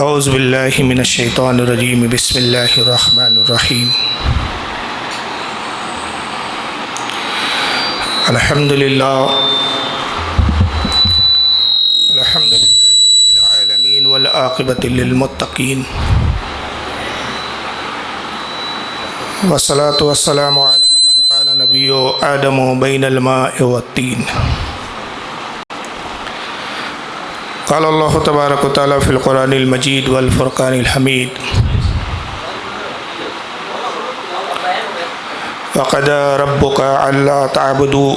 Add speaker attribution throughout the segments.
Speaker 1: اعوذ باللہ من الشیطان الرجیم بسم اللہ الرحمن الرحیم الحمدللہ رب العالمین والعاقبۃ للمتقین والصلاة والسلام علی من کان نبی آدم بین الماء والطین. قال اللہ تبارک و تعالی فی القرآن المجید والفرقان الحمید وقضى ربك ألا تعبدوا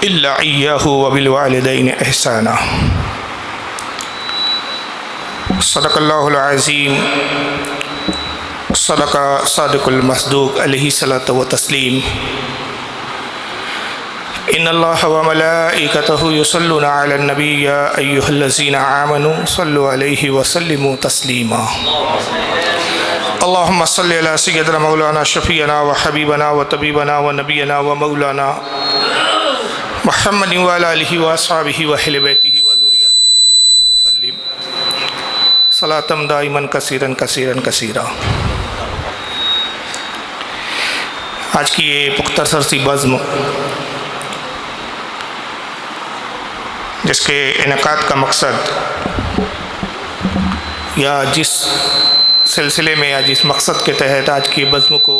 Speaker 1: إلا إياه وبالوالدين إحسانا. صدق اللہ العظیم، صدق صادق المصدوق علیہ الصلاۃ والتسلیم. ان اللہ وملائکتہ یصلون علی النبی یا ایہا الذین آمنوا صلوا علیہ وسلموا تسلیما. اللہم صلی علی سیدنا مولانا شفیعنا وحبیبنا وطبیبنا ونبینا ومولانا محمد وعلی آلہ واصحابہ واہل بیتہ وذریاتہ وبارک وسلم صلاۃ دائما کثیرا کثیرا کثیرا. آج کی یہ مختصر سی بزم جس کے انعقاد کا مقصد یا جس سلسلے میں یا جس مقصد کے تحت آج کی بزم کو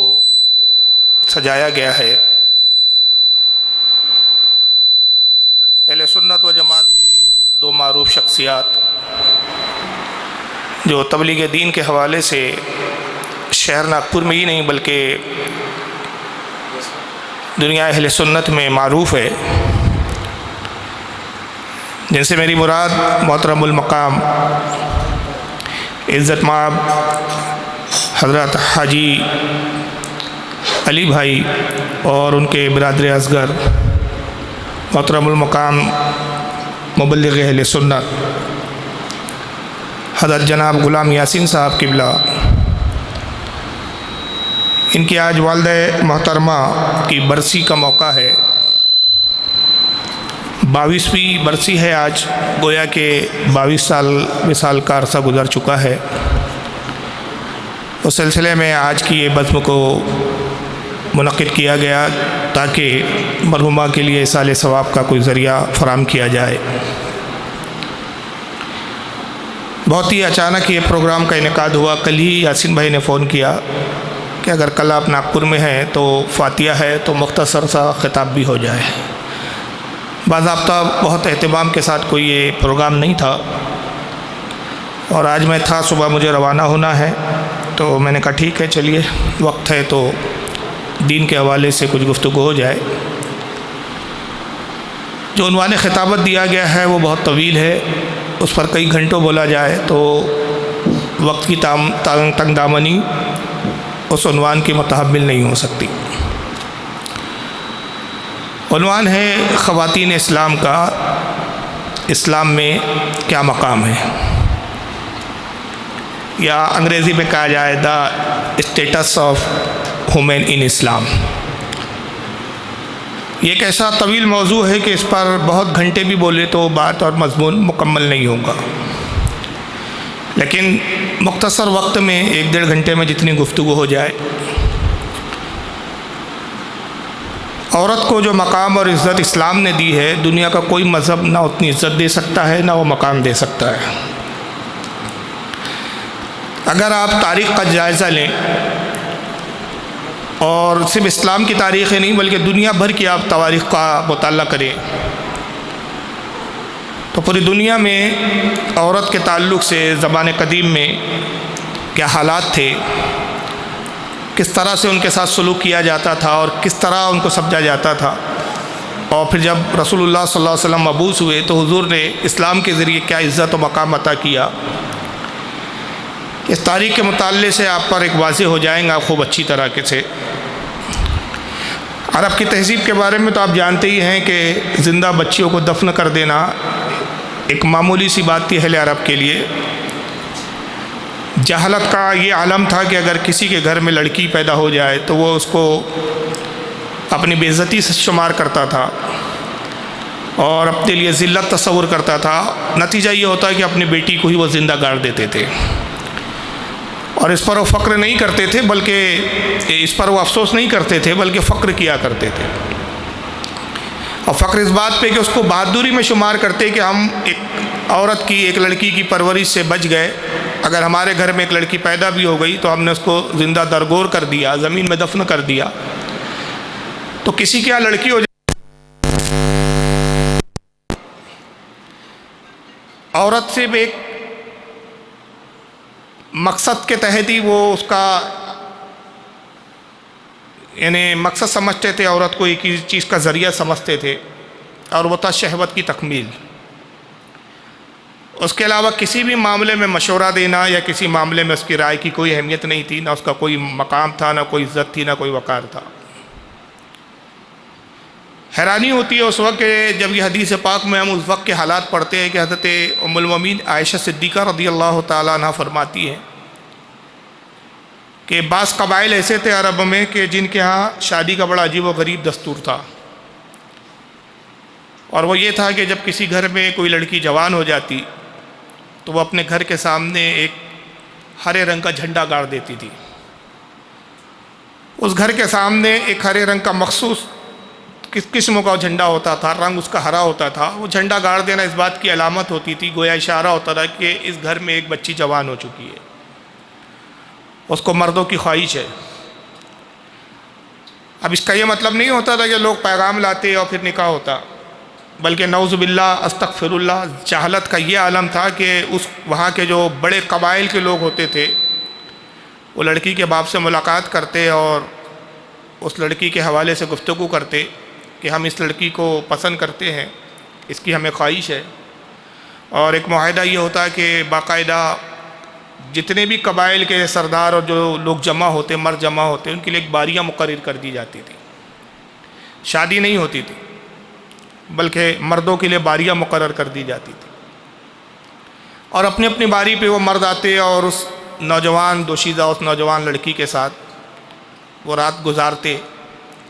Speaker 1: سجایا گیا ہے، اہل سنت و جماعت کی دو معروف شخصیات جو تبلیغ دین کے حوالے سے شہر ناگپور میں ہی نہیں بلکہ دنیا اہل سنت میں معروف ہے، جن سے میری مراد محترم المقام عزت مآب حضرت حاجی علی بھائی اور ان کے برادر اصغر محترم المقام مبلغ اہل سنت حضرت جناب غلام یاسین صاحب قبلہ، ان کی آج والدہ محترمہ کی برسی کا موقع ہے. 22ویں برسی ہے آج، گویا کہ 22 سال وصال کا عرصہ گزر چکا ہے. اس سلسلے میں آج کی یہ بزم کو منعقد کیا گیا تاکہ مرحومہ کے لیے ایصال ثواب کا کوئی ذریعہ فراہم کیا جائے. بہت ہی اچانک یہ پروگرام کا انعقاد ہوا. کل ہی یاسین بھائی نے فون کیا کہ اگر کل آپ ناگپور میں ہیں تو فاتحہ ہے تو مختصر سا خطاب بھی ہو جائے. باضابطہ بہت اہتمام کے ساتھ کوئی یہ پروگرام نہیں تھا اور آج میں تھا، صبح مجھے روانہ ہونا ہے، تو میں نے کہا ٹھیک ہے چلیے وقت ہے تو دین کے حوالے سے کچھ گفتگو ہو جائے. جو عنوان خطابت دیا گیا ہے وہ بہت طویل ہے، اس پر کئی گھنٹوں بولا جائے تو وقت کی تنگ دامنی اس عنوان کی متحمل نہیں ہو سکتی. عنوان ہے خواتین اسلام کا اسلام میں کیا مقام ہے، یا انگریزی میں کہا جائے دا اسٹیٹس آف وومن ان اسلام. یہ ایک ایسا طویل موضوع ہے کہ اس پر بہت گھنٹے بھی بولے تو بات اور مضمون مکمل نہیں ہوگا، لیکن مختصر وقت میں 1-1.5 گھنٹے میں جتنی گفتگو ہو جائے. عورت کو جو مقام اور عزت اسلام نے دی ہے، دنیا کا کوئی مذہب نہ اتنی عزت دے سکتا ہے نہ وہ مقام دے سکتا ہے. اگر آپ تاریخ کا جائزہ لیں اور صرف اسلام کی تاریخ ہی نہیں بلکہ دنیا بھر کی آپ تواریخ کا مطالعہ کریں تو پوری دنیا میں عورت کے تعلق سے زمانے قدیم میں کیا حالات تھے، کس طرح سے ان کے ساتھ سلوک کیا جاتا تھا اور کس طرح ان کو سمجھا جاتا تھا، اور پھر جب رسول اللہ صلی اللہ علیہ وسلم مبعوث ہوئے تو حضور نے اسلام کے ذریعے کیا عزت و مقام عطا کیا. اس تاریخ کے مطالعے سے آپ پر ایک واضح ہو جائیں گا خوب اچھی طرح سے. عرب کی تہذیب کے بارے میں تو آپ جانتے ہی ہیں کہ زندہ بچیوں کو دفن کر دینا ایک معمولی سی بات تھی اہل عرب کے لیے. جہالت کا یہ عالم تھا کہ اگر کسی کے گھر میں لڑکی پیدا ہو جائے تو وہ اس کو اپنی بے عزتی سے شمار کرتا تھا اور اپنے لیے ذلت تصور کرتا تھا. نتیجہ یہ ہوتا ہے کہ اپنی بیٹی کو ہی وہ زندہ گاڑ دیتے تھے. اور اس پر وہ فخر نہیں کرتے تھے، بلکہ اس پر وہ افسوس نہیں کرتے تھے بلکہ فخر کیا کرتے تھے، اور فخر اس بات پہ کہ اس کو بہادری میں شمار کرتے کہ ہم ایک عورت کی، ایک لڑکی کی پرورش سے بچ گئے۔ اگر ہمارے گھر میں ایک لڑکی پیدا بھی ہو گئی تو ہم نے اس کو زندہ درگور کر دیا، زمین میں دفن کر دیا۔ تو کسی کے یہاں لڑکی ہو جائے، عورت سے بھی ایک مقصد کے تحت ہی وہ اس کا یعنی مقصد سمجھتے تھے، عورت کو ایک چیز کا ذریعہ سمجھتے تھے، اور وہ تھا شہوت کی تکمیل۔ اس کے علاوہ کسی بھی معاملے میں مشورہ دینا یا کسی معاملے میں اس کی رائے کی کوئی اہمیت نہیں تھی، نہ اس کا کوئی مقام تھا، نہ کوئی عزت تھی، نہ کوئی وقار تھا۔ حیرانی ہوتی ہے اس وقت کہ جب یہ حدیث پاک میں ہم اس وقت کے حالات پڑھتے ہیں کہ حضرت ام المومنین عائشہ صدیقہ رضی اللہ تعالیٰ عنہ فرماتی ہیں کہ بعض قبائل ایسے تھے عرب میں کہ جن کے ہاں شادی کا بڑا عجیب و غریب دستور تھا، اور وہ یہ تھا کہ جب کسی گھر میں کوئی لڑکی جوان ہو جاتی تو وہ اپنے گھر کے سامنے ایک ہرے رنگ کا جھنڈا گاڑ دیتی تھی۔ اس گھر کے سامنے ایک ہرے رنگ کا مخصوص کس قسم کا جھنڈا ہوتا تھا، رنگ اس کا ہرا ہوتا تھا، وہ جھنڈا گاڑ دینا اس بات کی علامت ہوتی تھی، گویا اشارہ ہوتا تھا کہ اس گھر میں ایک بچی جوان ہو چکی ہے، اس کو مردوں کی خواہش ہے۔ اب اس کا یہ مطلب نہیں ہوتا تھا کہ لوگ پیغام لاتے اور پھر نکاح ہوتا، بلکہ نعوذ باللہ استغفر اللہ، جہالت کا یہ عالم تھا کہ اس وہاں کے جو بڑے قبائل کے لوگ ہوتے تھے وہ لڑکی کے باپ سے ملاقات کرتے اور اس لڑکی کے حوالے سے گفتگو کرتے کہ ہم اس لڑکی کو پسند کرتے ہیں، اس کی ہمیں خواہش ہے، اور ایک معاہدہ یہ ہوتا کہ باقاعدہ جتنے بھی قبائل کے سردار اور جو لوگ جمع ہوتے، مرد جمع ہوتے، ان کے لیے ایک باریاں مقرر کر دی جاتی تھی۔ شادی نہیں ہوتی تھی بلکہ مردوں کے لیے باریاں مقرر کر دی جاتی تھی، اور اپنی اپنی باری پہ وہ مرد آتے اور اس نوجوان دوشیزہ، اس نوجوان لڑکی کے ساتھ وہ رات گزارتے،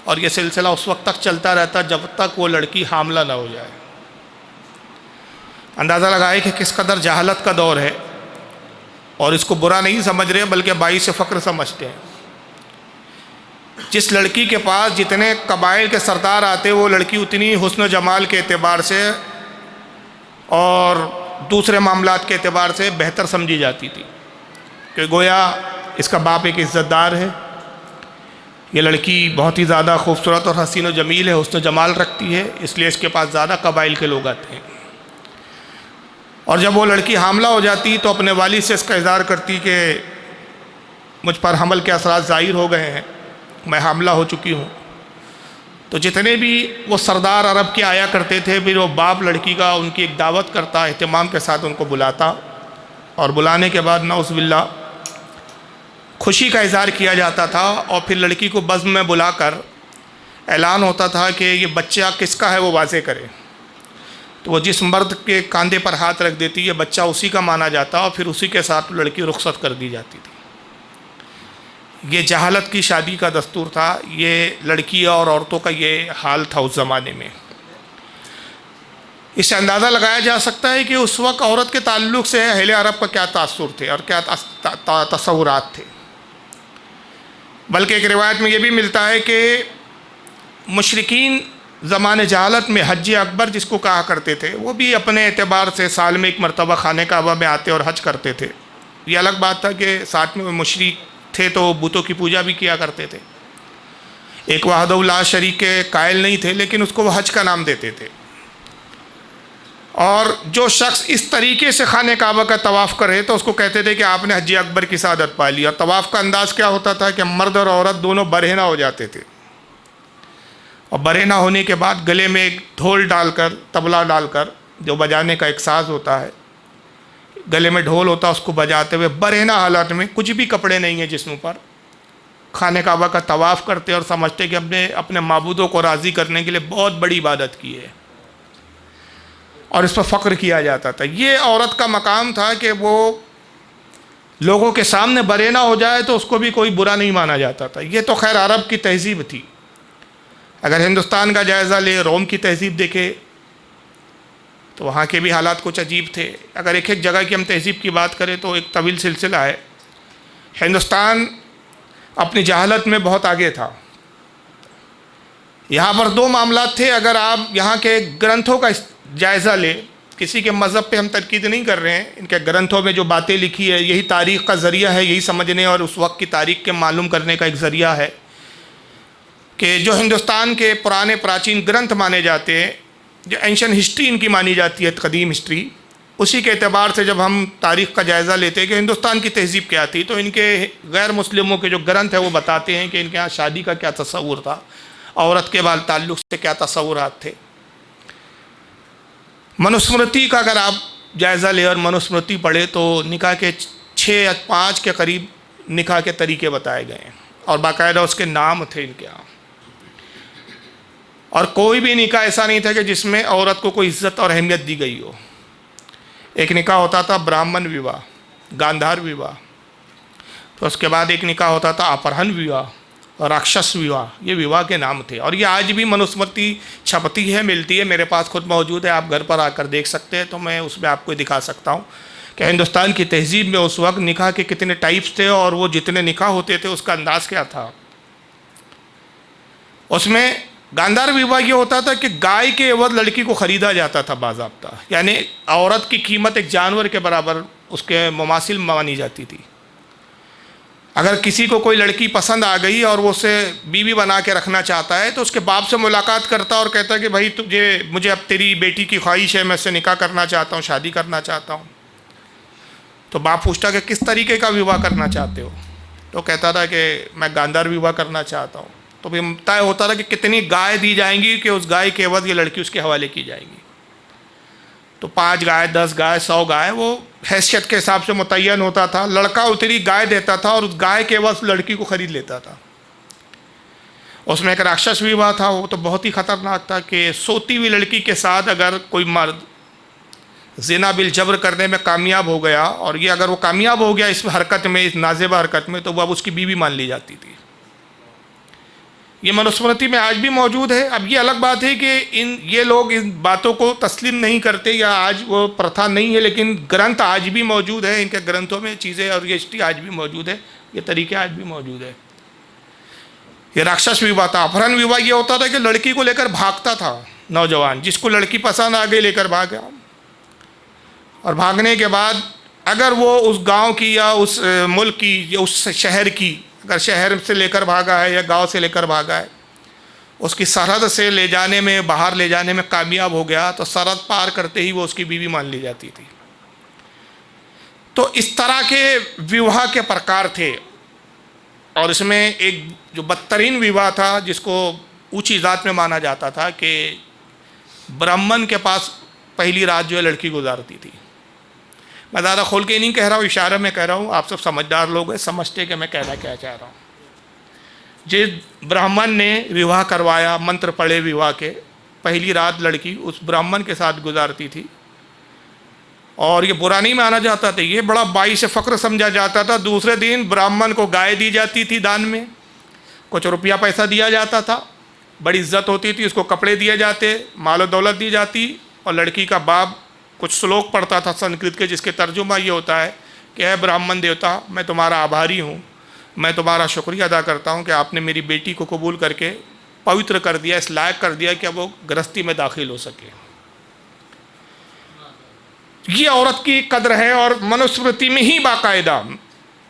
Speaker 1: اور یہ سلسلہ اس وقت تک چلتا رہتا جب تک وہ لڑکی حاملہ نہ ہو جائے۔ اندازہ لگائے کہ کس قدر جہالت کا دور ہے، اور اس کو برا نہیں سمجھ رہے بلکہ باعث فخر سمجھتے ہیں۔ جس لڑکی کے پاس جتنے قبائل کے سردار آتے وہ لڑکی اتنی حسن و جمال کے اعتبار سے اور دوسرے معاملات کے اعتبار سے بہتر سمجھی جاتی تھی، کہ گویا اس کا باپ ایک عزت دار ہے، یہ لڑکی بہت ہی زیادہ خوبصورت اور حسین و جمیل ہے، حسن و جمال رکھتی ہے، اس لیے اس کے پاس زیادہ قبائل کے لوگ آتے ہیں۔ اور جب وہ لڑکی حاملہ ہو جاتی تو اپنے والد سے اس کا اظہار کرتی کہ مجھ پر حمل کے اثرات ظاہر ہو گئے ہیں، میں حاملہ ہو چکی ہوں۔ تو جتنے بھی وہ سردار عرب کے آیا کرتے تھے، پھر وہ باپ لڑکی کا ان کی ایک دعوت کرتا، اہتمام کے ساتھ ان کو بلاتا، اور بلانے کے بعد نعوذ باللہ خوشی کا اظہار کیا جاتا تھا، اور پھر لڑکی کو بزم میں بلا کر اعلان ہوتا تھا کہ یہ بچہ کس کا ہے وہ واضح کرے۔ تو وہ جس مرد کے کاندھے پر ہاتھ رکھ دیتی، یہ بچہ اسی کا مانا جاتا، اور پھر اسی کے ساتھ لڑکی رخصت کر دی جاتی تھی۔ یہ جہالت کی شادی کا دستور تھا، یہ لڑکی اور عورتوں کا یہ حال تھا اس زمانے میں۔ اس سے اندازہ لگایا جا سکتا ہے کہ اس وقت عورت کے تعلق سے اہل عرب کا کیا تاثر تھے اور کیا تصورات تھے۔ بلکہ ایک روایت میں یہ بھی ملتا ہے کہ مشرکین زمان جہالت میں حج اکبر جس کو کہا کرتے تھے، وہ بھی اپنے اعتبار سے سال میں ایک مرتبہ خانہ کعبہ میں آتے اور حج کرتے تھے۔ یہ الگ بات تھا کہ ساتھ میں وہ مشرک تھے تو بتوں کی پوجا بھی کیا کرتے تھے، ایک وحدہ لا شریک کے قائل نہیں تھے، لیکن اس کو وہ حج کا نام دیتے تھے۔ اور جو شخص اس طریقے سے خانہ کعبہ کا طواف کرے تو اس کو کہتے تھے کہ آپ نے حج اکبر کی سعادت پا لی۔ اور طواف کا انداز کیا ہوتا تھا کہ مرد اور عورت دونوں برہنہ ہو جاتے تھے، اور برہنہ ہونے کے بعد گلے میں ایک ڈھول ڈال کر، طبلہ ڈال کر، جو بجانے کا ایک ساز ہوتا ہے، گلے میں ڈھول ہوتا ہے، اس کو بجاتے ہوئے برہنہ حالات میں، کچھ بھی کپڑے نہیں ہیں جسم پر، خانہ کعبہ کا طواف کرتے اور سمجھتے کہ اپنے معبودوں کو راضی کرنے کے لیے بہت بڑی عبادت کی ہے، اور اس پر فخر کیا جاتا تھا۔ یہ عورت کا مقام تھا کہ وہ لوگوں کے سامنے برہنہ ہو جائے تو اس کو بھی کوئی برا نہیں مانا جاتا تھا۔ یہ تو خیر عرب کی تہذیب تھی۔ اگر ہندوستان کا جائزہ لے، روم کی تہذیب دیکھے تو وہاں کے بھی حالات کچھ عجیب تھے۔ اگر ایک ایک جگہ کی ہم تہذیب کی بات کریں تو ایک طویل سلسلہ ہے ہندوستان اپنی جہالت میں بہت آگے تھا. یہاں پر دو معاملات تھے. اگر آپ یہاں کے گرنتھوں کا جائزہ لیں، کسی کے مذہب پہ ہم تنقید نہیں کر رہے ہیں، ان کے گرنتھوں میں جو باتیں لکھی ہے یہی تاریخ کا ذریعہ ہے، یہی سمجھنے اور اس وقت کی تاریخ کے معلوم کرنے کا ایک ذریعہ ہے کہ جو ہندوستان کے پرانے پراچین گرنتھ مانے جاتے ہیں، جو اینشن ہسٹری ان کی مانی جاتی ہے، قدیم ہسٹری، اسی کے اعتبار سے جب ہم تاریخ کا جائزہ لیتے ہیں کہ ہندوستان کی تہذیب کیا تھی، تو ان کے غیر مسلموں کے جو گرنتھ ہیں وہ بتاتے ہیں کہ ان کے یہاں شادی کا کیا تصور تھا، عورت کے بال تعلق سے کیا تصورات تھے. منوسمرتی کا اگر آپ جائزہ لیں اور منوسمرتی پڑھیں تو نکاح کے 6 یا 5 کے قریب نکاح کے طریقے بتائے گئے ہیں اور باقاعدہ اس کے نام تھے ان کے یہاں. اور کوئی بھی نکاح ایسا نہیں تھا کہ جس میں عورت کو کوئی عزت اور اہمیت دی گئی ہو. ایک نکاح ہوتا تھا برہمن ویواہ، گاندھار ویواہ، پھر اس کے بعد ایک نکاح ہوتا تھا اپہرن ویواہ اور راکشس ویواہ. یہ ویواہ کے نام تھے اور یہ آج بھی منوسمرتی چھپتی ہے، ملتی ہے، میرے پاس خود موجود ہے، آپ گھر پر آ کر دیکھ سکتے ہیں. تو میں اس میں آپ کو دکھا سکتا ہوں کہ ہندوستان کی تہذیب میں اس وقت نکاح کے کتنے ٹائپس تھے اور وہ جتنے نکاح ہوتے تھے اس کا انداز کیا تھا. اس میں گاندھار ویواہ یہ ہوتا تھا کہ گائے کے عوض لڑکی کو خریدا جاتا تھا باضابطہ، یعنی عورت کی قیمت ایک جانور کے برابر اس کے مماثل مانی جاتی تھی. اگر کسی کو کوئی لڑکی پسند آ گئی اور وہ اسے بیوی بنا کے رکھنا چاہتا ہے تو اس کے باپ سے ملاقات کرتا اور کہتا کہ بھائی مجھے اب تیری بیٹی کی خواہش ہے، میں اس سے نکاح کرنا چاہتا ہوں، شادی کرنا چاہتا ہوں. تو باپ پوچھتا کہ کس طریقے کا ویواہ کرنا چاہتے ہو؟ تو کہتا تھا کہ میں گاندھار ویواہ کرنا چاہتا ہوں. تو پھر طے ہوتا تھا کہ کتنی گائے دی جائیں گی کہ اس گائے کے عوض یہ لڑکی اس کے حوالے کی جائے گی. تو 5 گائے، 10 گائے، 100 گائے، وہ حیثیت کے حساب سے متعین ہوتا تھا. لڑکا اتری گائے دیتا تھا اور اس گائے کے عوض لڑکی کو خرید لیتا تھا. اس میں ایک راکشس ویواہ تھا، وہ تو بہت ہی خطرناک تھا کہ سوتی ہوئی لڑکی کے ساتھ اگر کوئی مرد زنا بالجبر کرنے میں کامیاب ہو گیا اور یہ اگر وہ کامیاب ہو گیا اس حرکت میں، اس نازیبہ حرکت میں، تو وہ اب اس کی بیوی مان لی جاتی تھی. یہ منوسمرتی میں آج بھی موجود ہے. اب یہ الگ بات ہے کہ یہ لوگ ان باتوں کو تسلیم نہیں کرتے یا آج وہ پرتھا نہیں ہے، لیکن گرنتھ آج بھی موجود ہے. ان کے گرنتھوں میں چیزیں اور یہ ہسٹری آج بھی موجود ہے، یہ طریقے آج بھی موجود ہے. یہ راکشس ویواہ تھا. اپہرن ویواہ یہ ہوتا تھا کہ لڑکی کو لے کر بھاگتا تھا نوجوان، جس کو لڑکی پسند آ گئی لے کر بھاگا، اور بھاگنے کے بعد اگر وہ اس گاؤں کی یا اس ملک کی یا اس شہر کی، اگر شہر سے لے کر بھاگا ہے یا گاؤں سے لے کر بھاگا ہے، اس کی سرحد سے لے جانے میں، باہر لے جانے میں کامیاب ہو گیا تو سرحد پار کرتے ہی وہ اس کی بیوی مان لی جاتی تھی. تو اس طرح کے ویواہ کے پرکار تھے. اور اس میں ایک جو بدترین ویواہ تھا جس کو اونچی ذات میں مانا جاتا تھا کہ برہمن کے پاس پہلی رات جو ہے لڑکی گزارتی تھی. میں زیادہ کھول کے نہیں کہہ رہا ہوں، اشارہ میں کہہ رہا ہوں، آپ سب سمجھدار لوگ ہیں، سمجھتے کہ میں کہنا کیا چاہ رہا ہوں. جس برہمن نے ویواہ کروایا، منتر پڑھے ویواہ کے، پہلی رات لڑکی اس برہمن کے ساتھ گزارتی تھی. اور یہ برا نہیں مانا جاتا تھا، یہ بڑا باعث فخر سمجھا جاتا تھا. دوسرے دن برہمن کو گائے دی جاتی تھی دان میں، کچھ روپیہ پیسہ دیا جاتا تھا، بڑی عزت ہوتی تھی، اس کو کپڑے دیے جاتے، مال و دولت دی جاتی. اور لڑکی کا باپ کچھ سلوک پڑھتا تھا سنسکرت کے، جس کے ترجمہ یہ ہوتا ہے کہ اے برہمن دیوتا، میں تمہارا آبھاری ہوں، میں تمہارا شکریہ ادا کرتا ہوں کہ آپ نے میری بیٹی کو قبول کر کے پوتر کر دیا، اس لائق کر دیا کہ وہ گرہستی میں داخل ہو سکے. یہ عورت کی قدر ہے. اور منوسمرتی میں ہی باقاعدہ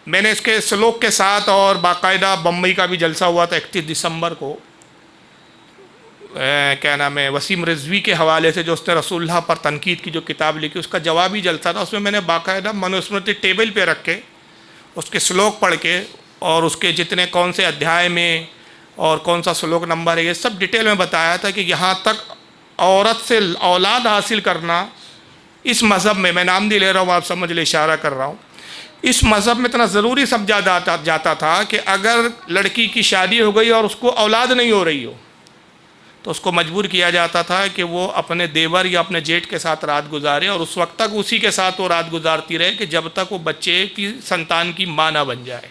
Speaker 1: میں نے اس کے سلوک کے ساتھ اور باقاعدہ بمبئی کا بھی جلسہ ہوا تھا 31 دسمبر کو، کیا نام ہے، وسیم رضوی کے حوالے سے، جو اس نے رسول اللہ پر تنقید کی جو کتاب لکھی، اس کا جوابی جلسہ تھا. اس میں نے باقاعدہ منوسمرتی ٹیبل پہ رکھ کے اس کے سلوک پڑھ کے اور اس کے جتنے کون سے ادھیائے میں اور کون سا سلوک نمبر ہے، یہ سب ڈیٹیل میں بتایا تھا کہ یہاں تک عورت سے اولاد حاصل کرنا اس مذہب میں نام نہیں لے رہا ہوں، آپ سمجھ لے، اشارہ کر رہا ہوں، اس مذہب میں اتنا ضروری سمجھا جاتا تھا کہ اگر لڑکی کی شادی ہو گئی اور اس کو اولاد نہیں ہو رہی ہو تو اس کو مجبور کیا جاتا تھا کہ وہ اپنے دیور یا اپنے جیٹھ کے ساتھ رات گزارے، اور اس وقت تک اسی کے ساتھ وہ رات گزارتی رہے کہ جب تک وہ بچے کی سنتان کی ماں نہ بن جائے.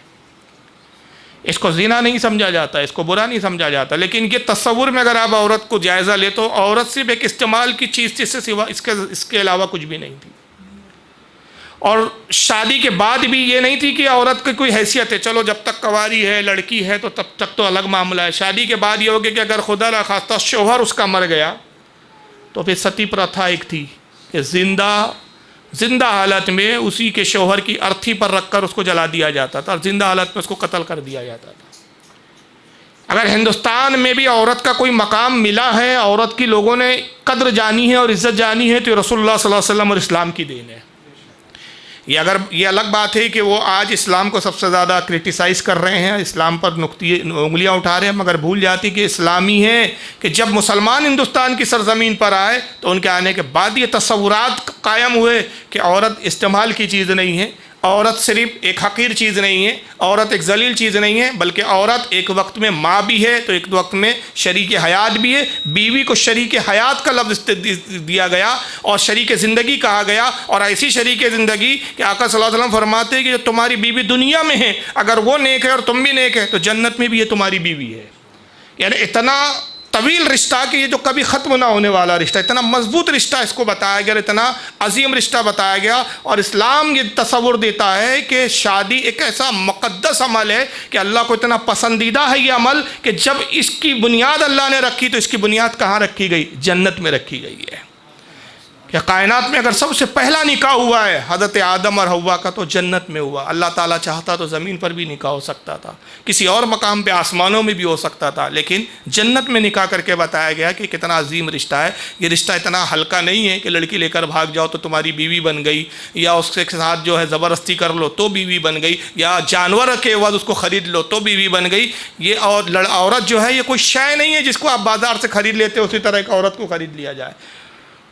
Speaker 1: اس کو زنا نہیں سمجھا جاتا، اس کو برا نہیں سمجھا جاتا، لیکن یہ تصور میں اگر آپ عورت کو جائزہ لے تو عورت صرف ایک استعمال کی چیز تھی، اس کے علاوہ کچھ بھی نہیں تھی. اور شادی کے بعد بھی یہ نہیں تھی کہ عورت کی کوئی حیثیت ہے، چلو جب تک کنواری ہے لڑکی ہے تو تب تک تو الگ معاملہ ہے. شادی کے بعد یہ ہو گیا کہ اگر خدا نخواستہ شوہر اس کا مر گیا تو پھر ستی پرتھا ایک تھی کہ زندہ حالت میں اسی کے شوہر کی ارتھی پر رکھ کر اس کو جلا دیا جاتا تھا اور زندہ حالت میں اس کو قتل کر دیا جاتا تھا. اگر ہندوستان میں بھی عورت کا کوئی مقام ملا ہے، عورت کی لوگوں نے قدر جانی ہے اور عزت جانی ہے، تو یہ رسول اللہ صلی اللہ علیہ وسلم اور اسلام کی دین ہے. یہ الگ بات ہے کہ وہ آج اسلام کو سب سے زیادہ کرٹیسائز کر رہے ہیں، اسلام پر انگلیاں اٹھا رہے ہیں، مگر بھول جاتی کہ اسلامی ہے کہ جب مسلمان ہندوستان کی سرزمین پر آئے تو ان کے آنے کے بعد یہ تصورات قائم ہوئے کہ عورت استعمال کی چیز نہیں ہے، عورت صرف ایک حقیر چیز نہیں ہے، عورت ایک ذلیل چیز نہیں ہے، بلکہ عورت ایک وقت میں ماں بھی ہے تو ایک وقت میں شریک حیات بھی ہے. بیوی کو شریک حیات کا لفظ دیا گیا اور شریک زندگی کہا گیا، اور ایسی شریک زندگی کہ آقا صلی اللہ علیہ وسلم فرماتے ہیں کہ جو تمہاری بیوی دنیا میں ہے اگر وہ نیک ہے اور تم بھی نیک ہے تو جنت میں بھی یہ تمہاری بیوی ہے. یعنی اتنا طویل رشتہ کہ یہ جو کبھی ختم نہ ہونے والا رشتہ، اتنا مضبوط رشتہ اس کو بتایا گیا، اتنا عظیم رشتہ بتایا گیا. اور اسلام یہ تصور دیتا ہے کہ شادی ایک ایسا مقدس عمل ہے کہ اللہ کو اتنا پسندیدہ ہے یہ عمل کہ جب اس کی بنیاد اللہ نے رکھی تو اس کی بنیاد کہاں رکھی گئی؟ جنت میں رکھی گئی ہے. کہ کائنات میں اگر سب سے پہلا نکاح ہوا ہے حضرت آدم اور حوا کا تو جنت میں ہوا. اللہ تعالیٰ چاہتا تو زمین پر بھی نکاح ہو سکتا تھا، کسی اور مقام پہ آسمانوں میں بھی ہو سکتا تھا، لیکن جنت میں نکاح کر کے بتایا گیا کہ کتنا عظیم رشتہ ہے. یہ رشتہ اتنا ہلکا نہیں ہے کہ لڑکی لے کر بھاگ جاؤ تو تمہاری بیوی بن گئی، یا اس کے ساتھ جو ہے زبردستی کر لو تو بیوی بن گئی، یا جانور کے بعد اس کو خرید لو تو بیوی بن گئی. یہ عورت جو ہے یہ کوئی شے نہیں ہے جس کو آپ بازار سے خرید لیتے اسی طرح ایک عورت کو خرید لیا جائے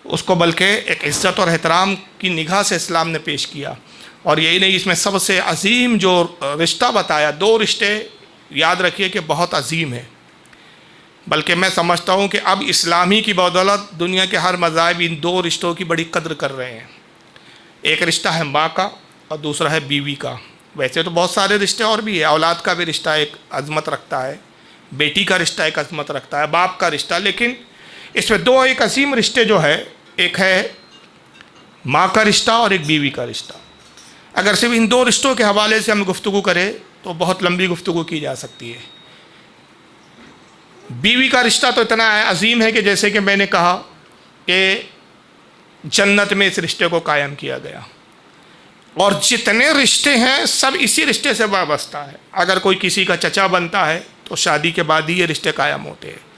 Speaker 1: اس کو، بلکہ ایک عزت اور احترام کی نگاہ سے اسلام نے پیش کیا. اور یہی نہیں، اس میں سب سے عظیم جو رشتہ بتایا، دو رشتے یاد رکھیے کہ بہت عظیم ہیں، بلکہ میں سمجھتا ہوں کہ اب اسلامی کی بدولت دنیا کے ہر مذاہب ان دو رشتوں کی بڑی قدر کر رہے ہیں. ایک رشتہ ہے ماں کا اور دوسرا ہے بیوی کا. ویسے تو بہت سارے رشتے اور بھی ہیں، اولاد کا بھی رشتہ ایک عظمت رکھتا ہے، بیٹی کا رشتہ ایک عظمت رکھتا ہے، باپ کا رشتہ، لیکن اس میں دو ایک عظیم رشتے جو ہے، ایک ہے ماں کا رشتہ اور ایک بیوی کا رشتہ. اگر صرف ان دو رشتوں کے حوالے سے ہم گفتگو کریں تو بہت لمبی گفتگو کی جا سکتی ہے. بیوی کا رشتہ تو اتنا عظیم ہے کہ جیسے کہ میں نے کہا کہ جنت میں اس رشتے کو قائم کیا گیا، اور جتنے رشتے ہیں سب اسی رشتے سے وابستہ ہے. اگر کوئی کسی کا چچا بنتا ہے تو شادی کے بعد ہی یہ رشتے قائم ہوتے ہیں.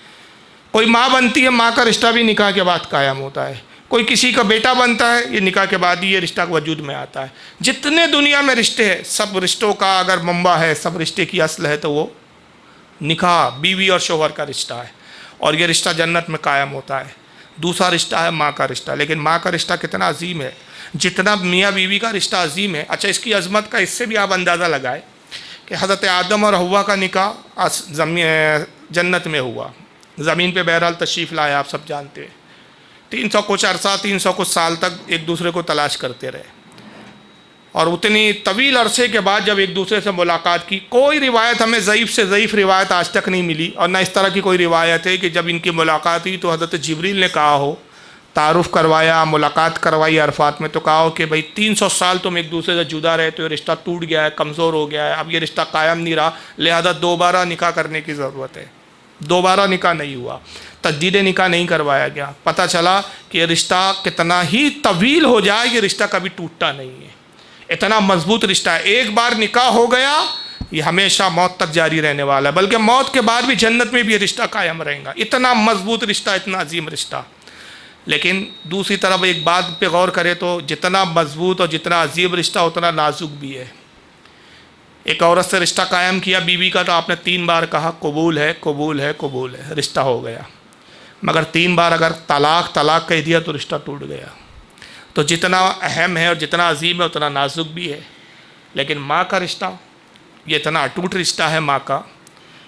Speaker 1: کوئی ماں بنتی ہے، ماں کا رشتہ بھی نکاح کے بعد قائم ہوتا ہے. کوئی کسی کا بیٹا بنتا ہے، یہ نکاح کے بعد ہی یہ رشتہ وجود میں آتا ہے. جتنے دنیا میں رشتے ہیں سب رشتوں کا اگر منبع ہے، سب رشتے کی اصل ہے تو وہ نکاح بیوی اور شوہر کا رشتہ ہے، اور یہ رشتہ جنت میں قائم ہوتا ہے. دوسرا رشتہ ہے ماں کا رشتہ. لیکن ماں کا رشتہ کتنا عظیم ہے، جتنا میاں بیوی کا رشتہ عظیم ہے. اچھا، اس کی عظمت کا اس سے بھی آپ اندازہ لگائیں کہ حضرت آدم اور حوا کا نکاح جنت میں ہوا، زمین پہ بہرحال تشریف لائے، آپ سب جانتے ہیں. 300 کچھ عرصہ، 300 کچھ سال تک ایک دوسرے کو تلاش کرتے رہے، اور اتنی طویل عرصے کے بعد جب ایک دوسرے سے ملاقات کی، کوئی روایت ہمیں ضعیف سے ضعیف روایت آج تک نہیں ملی، اور نہ اس طرح کی کوئی روایت ہے کہ جب ان کی ملاقات ہوئی تو حضرت جبریل نے کہا ہو، تعارف کروایا، ملاقات کروائی عرفات میں، تو کہا ہو کہ بھئی 300 سال تم ایک دوسرے سے جدا رہے تو یہ رشتہ ٹوٹ گیا ہے، کمزور ہو گیا ہے، اب یہ رشتہ قائم نہیں رہا، لہذا دوبارہ نکاح کرنے کی ضرورت ہے. دوبارہ نکاح نہیں ہوا، تجدید نکاح نہیں کروایا گیا. پتہ چلا کہ یہ رشتہ کتنا ہی طویل ہو جائے یہ رشتہ کبھی ٹوٹتا نہیں ہے، اتنا مضبوط رشتہ ہے. ایک بار نکاح ہو گیا یہ ہمیشہ موت تک جاری رہنے والا ہے، بلکہ موت کے بعد بھی جنت میں بھی یہ رشتہ قائم رہے گا. اتنا مضبوط رشتہ، اتنا عظیم رشتہ. لیکن دوسری طرف ایک بات پہ غور کرے تو جتنا مضبوط اور جتنا عظیم رشتہ اتنا نازک بھی ہے. ایک عورت سے رشتہ قائم کیا بیوی کا تو آپ نے 3 بار کہا قبول ہے، قبول ہے، قبول ہے، رشتہ ہو گیا. مگر 3 بار اگر طلاق کہہ دیا تو رشتہ ٹوٹ گیا. تو جتنا اہم ہے اور جتنا عظیم ہے اتنا نازک بھی ہے. لیکن ماں کا رشتہ یہ اتنا اٹوٹ رشتہ ہے ماں کا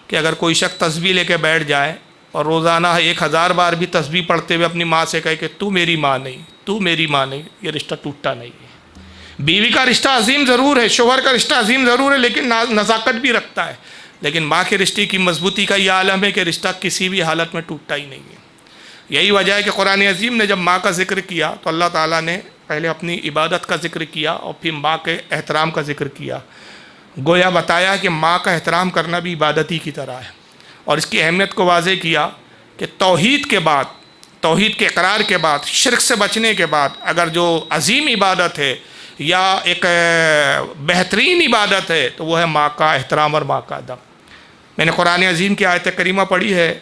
Speaker 1: کہ اگر کوئی شخص تسبیح لے کے بیٹھ جائے اور روزانہ 1000 بار بھی تسبیح پڑھتے ہوئے اپنی ماں سے کہے کہ تو میری ماں نہیں، تو میری ماں نہیں، یہ رشتہ ٹوٹتا نہیں ہے. بیوی کا رشتہ عظیم ضرور ہے، شوہر کا رشتہ عظیم ضرور ہے، لیکن نزاکت بھی رکھتا ہے. لیکن ماں کے رشتے کی مضبوطی کا یہ عالم ہے کہ رشتہ کسی بھی حالت میں ٹوٹتا ہی نہیں ہے. یہی وجہ ہے کہ قرآن عظیم نے جب ماں کا ذکر کیا تو اللہ تعالیٰ نے پہلے اپنی عبادت کا ذکر کیا اور پھر ماں کے احترام کا ذکر کیا. گویا بتایا کہ ماں کا احترام کرنا بھی عبادت ہی کی طرح ہے، اور اس کی اہمیت کو واضح کیا کہ توحید کے بعد، توحید کے اقرار کے بعد، شرک سے بچنے کے بعد اگر جو عظیم عبادت ہے یا ایک بہترین عبادت ہے تو وہ ہے ماں کا احترام اور ماں کا ادب. میں نے قرآن عظیم کی آیت کریمہ پڑھی ہے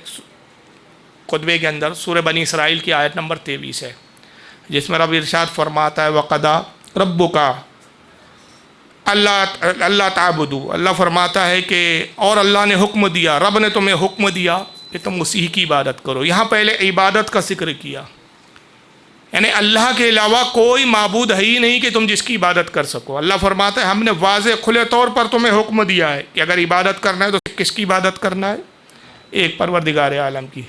Speaker 1: خطبے کے اندر، سورہ بنی اسرائیل کی آیت نمبر 23 ہے، جس میں رب ارشاد فرماتا ہے وَقَضَىٰ رَبُّكَ اللہ تعبدوا، اللہ فرماتا ہے کہ اور اللہ نے حکم دیا، رب نے تمہیں حکم دیا کہ تم اسی کی عبادت کرو. یہاں پہلے عبادت کا ذکر کیا، یعنی اللہ کے علاوہ کوئی معبود ہے ہی نہیں کہ تم جس کی عبادت کر سکو. اللہ فرماتا ہے ہم نے واضح کھلے طور پر تمہیں حکم دیا ہے کہ اگر عبادت کرنا ہے تو کس کی عبادت کرنا ہے؟ ایک پروردگار عالم کی،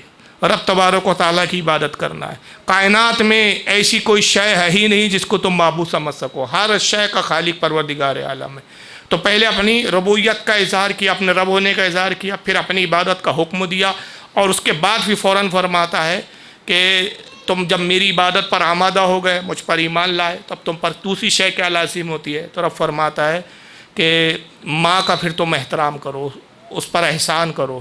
Speaker 1: رب تبارک و تعالیٰ کی عبادت کرنا ہے. کائنات میں ایسی کوئی شے ہے ہی نہیں جس کو تم معبود سمجھ سکو، ہر شے کا خالق پروردگار عالم ہے. تو پہلے اپنی ربوبیت کا اظہار کیا، اپنے رب ہونے کا اظہار کیا، پھر اپنی عبادت کا حکم دیا، اور اس کے بعد بھی فوراً فرماتا ہے کہ تم جب میری عبادت پر آمادہ ہو گئے، مجھ پر ایمان لائے، تب تم پر دوسری شے کیا لازم ہوتی ہے؟ تو رب فرماتا ہے کہ ماں کا پھر تم احترام کرو، اس پر احسان کرو.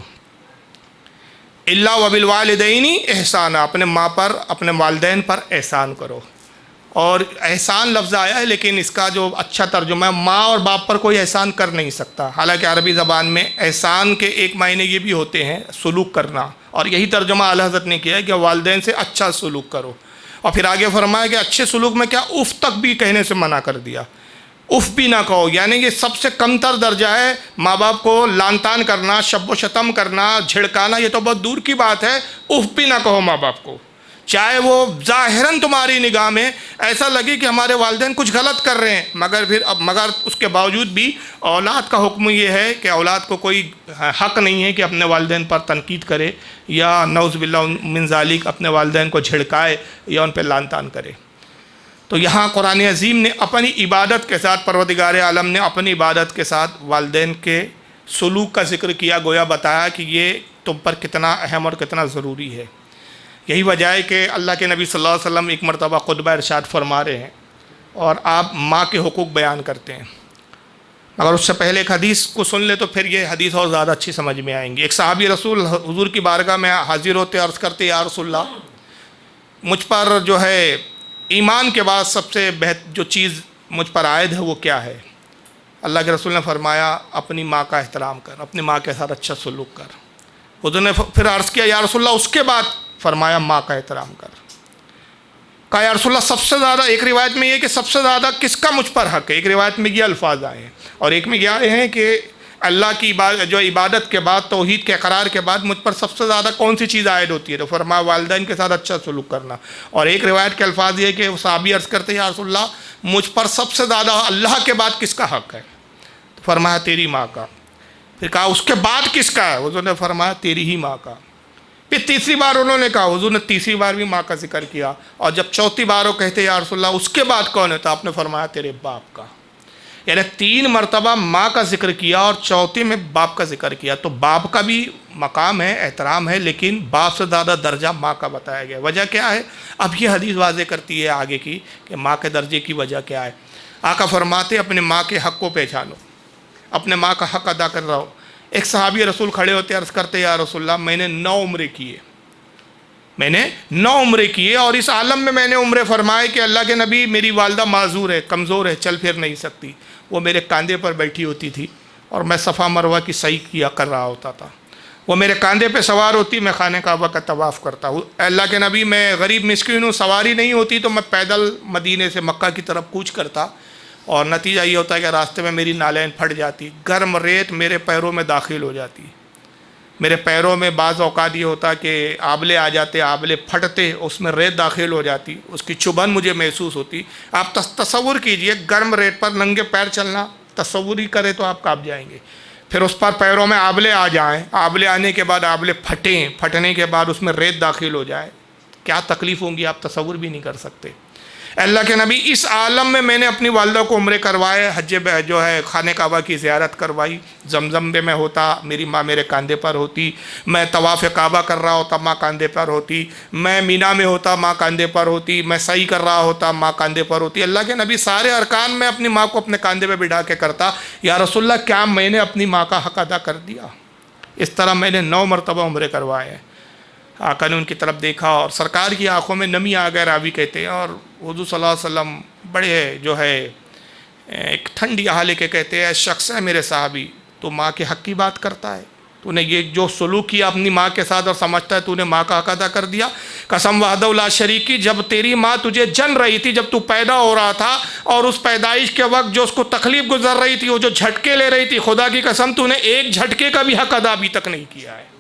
Speaker 1: اللہ وبالوالدین احسانہ، اپنے ماں پر، اپنے والدین پر احسان کرو. اور احسان لفظ آیا ہے لیکن اس کا جو اچھا ترجمہ ہے ماں اور باپ پر کوئی احسان کر نہیں سکتا. حالانکہ عربی زبان میں احسان کے ایک معنی یہ بھی ہوتے ہیں سلوک کرنا، اور یہی ترجمہ اعلیٰ حضرت نے کیا ہے کہ والدین سے اچھا سلوک کرو. اور پھر آگے فرمایا کہ اچھے سلوک میں کیا اف تک بھی کہنے سے منع کر دیا، اف بھی نہ کہو. یعنی یہ سب سے کم تر درجہ ہے. ماں باپ کو لان تان کرنا، شب و شتم کرنا، جھڑکانا یہ تو بہت دور کی بات ہے. اف بھی نہ کہو ماں باپ کو، چاہے وہ ظاہراً تمہاری نگاہ میں ایسا لگے کہ ہمارے والدین کچھ غلط کر رہے ہیں، مگر اس کے باوجود بھی اولاد کا حکم یہ ہے کہ اولاد کو کوئی حق نہیں ہے کہ اپنے والدین پر تنقید کرے یا نعوذ باللہ من ذالک اپنے والدین کو جھڑکائے یا ان پہ لان تان کرے. تو یہاں قرآن عظیم نے اپنی عبادت کے ساتھ، پروردگار عالم نے اپنی عبادت کے ساتھ والدین کے سلوک کا ذکر کیا، گویا بتایا کہ یہ تم پر کتنا اہم اور کتنا ضروری ہے. یہی وجہ ہے کہ اللہ کے نبی صلی اللہ علیہ وسلم ایک مرتبہ خطبہ ارشاد فرما رہے ہیں اور آپ ماں کے حقوق بیان کرتے ہیں. مگر اس سے پہلے ایک حدیث کو سن لے تو پھر یہ حدیث اور زیادہ اچھی سمجھ میں آئیں گی. ایک صحابی رسول حضور کی بارگاہ میں حاضر ہوتے عرض کرتے یا رسول اللہ، مجھ پر جو ہے ایمان کے بعد سب سے جو چیز مجھ پر عائد ہے وہ کیا ہے؟ اللہ کے رسول نے فرمایا اپنی ماں کا احترام کر، اپنی ماں کے ساتھ اچھا سلوک کر. حضور نے پھر عرض کیا یا رسول اللہ اس کے بعد؟ فرمایا ماں کا احترام کر. کہا یا رسول اللہ سب سے زیادہ، ایک روایت میں یہ کہ سب سے زیادہ کس کا مجھ پر حق ہے؟ ایک روایت میں یہ الفاظ آئے ہیں اور ایک میں یہ آئے ہیں کہ اللہ کی عبادت کے بعد، توحید کے اقرار کے بعد مجھ پر سب سے زیادہ کون سی چیز عائد ہوتی ہے؟ تو فرمایا والدین کے ساتھ اچھا سلوک کرنا. اور ایک روایت کے الفاظ یہ کہ صحابی عرض کرتے ہیں یا رسول اللہ مجھ پر سب سے زیادہ اللہ کے بعد کس کا حق ہے؟ تو فرمایا تیری ماں کا. پھر کہا اس کے بعد کس کا ہے؟ حضور نے فرمایا تیری ہی ماں کا. پھر تیسری بار انہوں نے کہا، حضور نے تیسری بار بھی ماں کا ذکر کیا. اور جب چوتھی بار وہ کہتے یا رسول اللہ اس کے بعد کون ہے؟ تو آپ نے فرمایا تیرے باپ کا. یعنی 3 مرتبہ ماں کا ذکر کیا اور چوتھی میں باپ کا ذکر کیا. تو باپ کا بھی مقام ہے، احترام ہے، لیکن باپ سے زیادہ درجہ ماں کا بتایا گیا. وجہ کیا ہے؟ اب یہ حدیث واضح کرتی ہے آگے کی کہ ماں کے درجے کی وجہ کیا ہے. آقا فرماتے اپنے ماں کے حق کو پہچانو، اپنے ماں کا حق ادا کر رہا ہو. ایک صحابی رسول کھڑے ہوتے عرض کرتے یا رسول اللہ میں نے 9 عمرے کیے، میں نے 9 عمرے کیے اور اس عالم میں میں نے عمرے فرمائے کہ اللہ کے نبی میری والدہ معذور ہے، کمزور ہے، چل پھر نہیں سکتی. وہ میرے کاندھے پر بیٹھی ہوتی تھی اور میں صفا مروہ کی سعی کیا کر رہا ہوتا تھا. وہ میرے کاندھے پہ سوار ہوتی، میں خانہ کعبہ کا طواف کرتا ہوں. اللہ کے نبی میں غریب مسکین ہوں، سواری نہیں ہوتی تو میں پیدل مدینے سے مکہ کی طرف کوچ کرتا اور نتیجہ یہ ہوتا ہے کہ راستے میں میری نالین پھٹ جاتی، گرم ریت میرے پیروں میں داخل ہو جاتی. میرے پیروں میں بعض اوقات یہ ہوتا کہ آبلے آ جاتے، آبلے پھٹتے، اس میں ریت داخل ہو جاتی، اس کی چبھن مجھے محسوس ہوتی. آپ تصور کیجئے گرم ریت پر ننگے پیر چلنا، تصور ہی کرے تو آپ کانپ جائیں گے. پھر اس پر پیروں میں آبلے آ جائیں، آبلے آنے کے بعد آبلے پھٹیں، پھٹنے کے بعد اس میں ریت داخل ہو جائے، کیا تکلیف ہوں گی آپ تصور بھی نہیں کر سکتے. اللہ کے نبی اس عالم میں نے اپنی والدہ کو عمرے کروائے، حج جو ہے خانہ کعبہ کی زیارت کروائی، زمزم میں ہوتا میری ماں میرے کاندھے پر ہوتی، میں طواف کعبہ کر رہا ہوتا ماں کاندھے پر ہوتی، میں مینا میں ہوتا ماں کاندھے پر ہوتی، میں سعی کر رہا ہوتا ماں کاندھے پر ہوتی۔ اللہ کے نبی سارے ارکان میں اپنی ماں کو اپنے کاندھے پہ بٹھا کے کرتا۔ یا رسول اللہ کیا میں نے اپنی ماں کا حق ادا کر دیا؟ اس طرح میں نے 9 مرتبہ عمرے کروائے۔ آقا نے ان کی طرف دیکھا اور سرکار کی آنکھوں میں نمی آ گئے، راوی کہتے ہیں، اور حضور صلی اللہ علیہ وسلم بڑے جو ہے ایک ٹھنڈی حال کے کہتے ہیں، شخص ہے میرے صحابی، تو ماں کے حق کی بات کرتا ہے، تو نے یہ جو سلوک کیا اپنی ماں کے ساتھ اور سمجھتا ہے تو نے ماں کا حق ادا کر دیا۔ قسم وحدہ لا شریک کی، جب تیری ماں تجھے جن رہی تھی، جب تو پیدا ہو رہا تھا، اور اس پیدائش کے وقت جو اس کو تکلیف گزر رہی تھی، وہ جو جھٹکے لے رہی تھی، خدا کی قسم تو نے ایک جھٹکے کا بھی حق ادا ابھی تک نہیں کیا ہے۔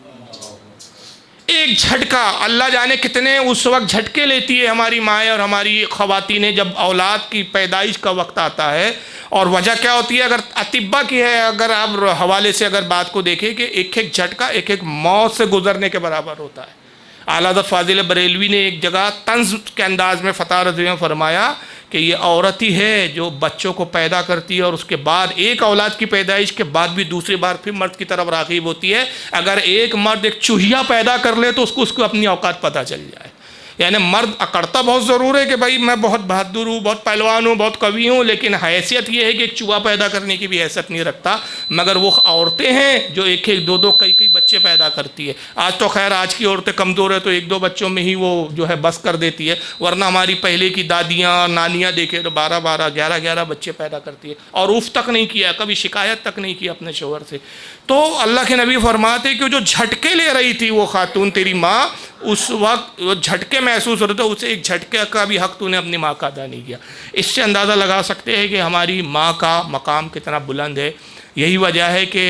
Speaker 1: ایک جھٹکا، اللہ جانے کتنے اس وقت جھٹکے لیتی ہے ہماری مائیں اور ہماری خواتینیں جب اولاد کی پیدائش کا وقت آتا ہے۔ اور وجہ کیا ہوتی ہے؟ اگر اطباء کی ہے، اگر آپ حوالے سے اگر بات کو دیکھیں کہ ایک ایک جھٹکا ایک ایک موت سے گزرنے کے برابر ہوتا ہے۔ اعلیٰ حضرت فاضل بریلوی نے ایک جگہ طنز کے انداز میں فتح رضوی میں فرمایا کہ یہ عورت ہی ہے جو بچوں کو پیدا کرتی ہے اور اس کے بعد ایک اولاد کی پیدائش کے بعد بھی دوسری بار پھر مرد کی طرف راغب ہوتی ہے۔ اگر ایک مرد ایک چوہیا پیدا کر لے تو اس کو اپنی اوقات پتہ چل جائے۔ یعنی مرد اکڑتا بہت ضرور ہے کہ بھائی میں بہت بہادر ہوں، بہت پہلوان ہوں، بہت قوی ہوں، لیکن حیثیت یہ ہے کہ ایک چوہا پیدا کرنے کی بھی حیثیت نہیں رکھتا۔ مگر وہ عورتیں ہیں جو ایک ایک دو کئی بچے پیدا کرتی ہے۔ آج تو خیر آج کی عورتیں کمزور ہے تو 1-2 بچوں میں ہی وہ جو ہے بس کر دیتی ہے، ورنہ ہماری پہلے کی دادیاں نانیاں دیکھے تو 12-12 11-11 بچے پیدا کرتی ہے، اور اف تک نہیں کیا، کبھی شکایت تک نہیں کی اپنے شوہر سے۔ تو اللہ کے نبی فرماتے کہ جو جھٹکے لے رہی تھی وہ خاتون تیری ماں، اس وقت وہ جھٹکے محسوس ہو رہے تھے، اسے ایک جھٹکے کا بھی حق تو نے اپنی ماں کا ادا نہیں کیا۔ اس سے اندازہ لگا سکتے ہیں کہ ہماری ماں کا مقام کتنا بلند ہے۔ یہی وجہ ہے کہ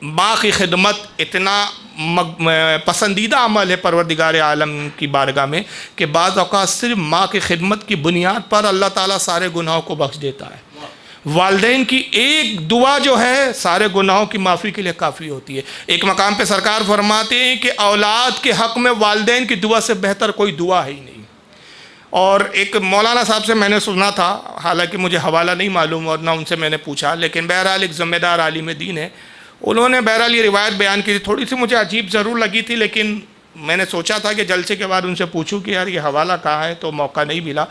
Speaker 1: ماں کی خدمت اتنا پسندیدہ عمل ہے پروردگار عالم کی بارگاہ میں کہ بعض اوقات صرف ماں کی خدمت کی بنیاد پر اللہ تعالیٰ سارے گناہوں کو بخش دیتا ہے۔ والدین کی ایک دعا جو ہے سارے گناہوں کی معافی کے لیے کافی ہوتی ہے۔ ایک مقام پہ سرکار فرماتے ہیں کہ اولاد کے حق میں والدین کی دعا سے بہتر کوئی دعا ہی نہیں۔ اور ایک مولانا صاحب سے میں نے سنا تھا، حالانکہ مجھے حوالہ نہیں معلوم اور نہ ان سے میں نے پوچھا، لیکن بہرحال ایک ذمہ دار عالم دین ہے، انہوں نے بہرحال یہ روایت بیان کی تھی، تھوڑی سی مجھے عجیب ضرور لگی تھی، لیکن میں نے سوچا تھا کہ جلسے کے بعد ان سے پوچھوں کہ یار یہ حوالہ کہاں ہے، تو موقع نہیں ملا۔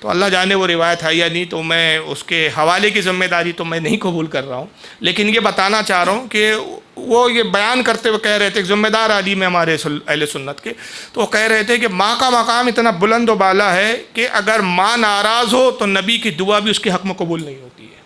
Speaker 1: تو اللہ جانے وہ روایت ہے یا نہیں، تو میں اس کے حوالے کی ذمہ داری تو میں نہیں قبول کر رہا ہوں، لیکن یہ بتانا چاہ رہا ہوں کہ وہ یہ بیان کرتے ہوئے کہہ رہے تھے، ایک ذمہ دار عالم ہے ہمارے اہل سنت کے، تو وہ کہہ رہے تھے کہ ماں کا مقام اتنا بلند و بالا ہے کہ اگر ماں ناراض ہو تو نبی کی دعا بھی اس کے حق میں قبول نہیں ہوتی ہے۔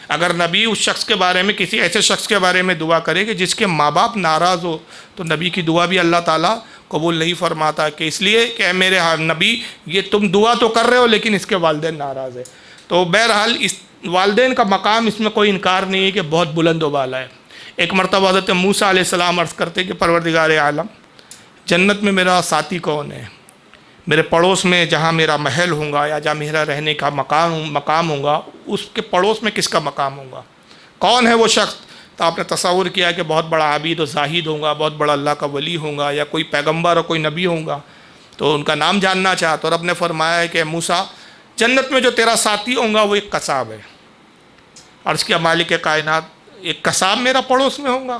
Speaker 1: اگر نبی اس شخص کے بارے میں، کسی ایسے شخص کے بارے میں دعا کرے کہ جس کے ماں باپ ناراض ہو، تو نبی کی دعا بھی اللہ تعالیٰ قبول نہیں فرماتا، کہ اس لیے کہ اے میرے نبی یہ تم دعا تو کر رہے ہو لیکن اس کے والدین ناراض ہے۔ تو بہرحال اس والدین کا مقام اس میں کوئی انکار نہیں ہے کہ بہت بلند و بالا ہے۔ ایک مرتبہ حضرت موسیٰ علیہ السلام عرض کرتے کہ پروردگار عالم، جنت میں میرا ساتھی کون ہے؟ میرے پڑوس میں جہاں میرا محل ہوں گا یا جہاں میرا رہنے کا مقام ہوں گا، اس کے پڑوس میں کس کا مقام ہوں گا؟ کون ہے وہ شخص؟ تو آپ نے تصور کیا کہ بہت بڑا عابد و زاہد ہوں گا، بہت بڑا اللہ کا ولی ہوں گا، یا کوئی پیغمبر اور کوئی نبی ہوں گا، تو ان کا نام جاننا چاہتا، اور رب نے فرمایا ہے کہ موسیٰ جنت میں جو تیرا ساتھی ہوں گا وہ ایک قصاب ہے۔ عرض کیا مالک کائنات، ایک قصاب میرا پڑوس میں ہوں گا؟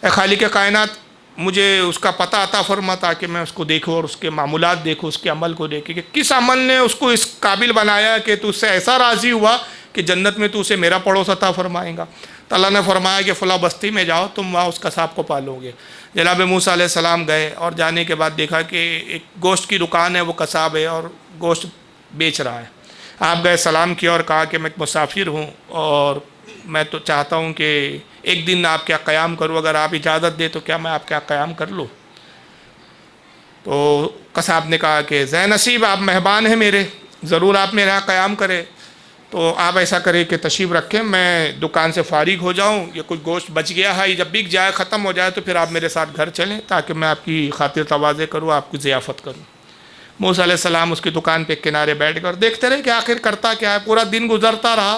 Speaker 1: اے خالق کائنات مجھے اس کا پتہ عطا فرما تاکہ میں اس کو دیکھوں اور اس کے معمولات دیکھوں، اس کے عمل کو دیکھیں کہ کس عمل نے اس کو اس قابل بنایا کہ تو اس سے ایسا راضی ہوا کہ جنت میں تو اسے میرا پڑوس عطا فرمائیں گا۔ تو اللہ نے فرمایا کہ فلاں بستی میں جاؤ، تم وہاں اس قصاب کو پالو گے۔ جناب موسیٰ علیہ السلام گئے اور جانے کے بعد دیکھا کہ ایک گوشت کی دکان ہے، وہ قصاب ہے اور گوشت بیچ رہا ہے۔ آپ گئے، سلام کیا اور کہا کہ میں ایک مسافر ہوں اور میں تو چاہتا ہوں کہ ایک دن آپ کیا قیام کروں، اگر آپ اجازت دے تو کیا میں آپ کیا قیام کر لوں؟ تو قصاب نے کہا کہ زین نصیب، آپ مہمان ہیں میرے، ضرور آپ میرے یہاں قیام کریں، تو آپ ایسا کریں کہ تشریف رکھیں، میں دکان سے فارغ ہو جاؤں، یہ کچھ گوشت بچ گیا ہے، جب بک جائے ختم ہو جائے تو پھر آپ میرے ساتھ گھر چلیں تاکہ میں آپ کی خاطر تواضع کروں، آپ کی ضیافت کروں۔ موسیٰ علیہ السلام اس کی دکان پہ کنارے بیٹھ کر دیکھتے رہے کہ آخر کرتا کیا ہے۔ پورا دن گزرتا رہا،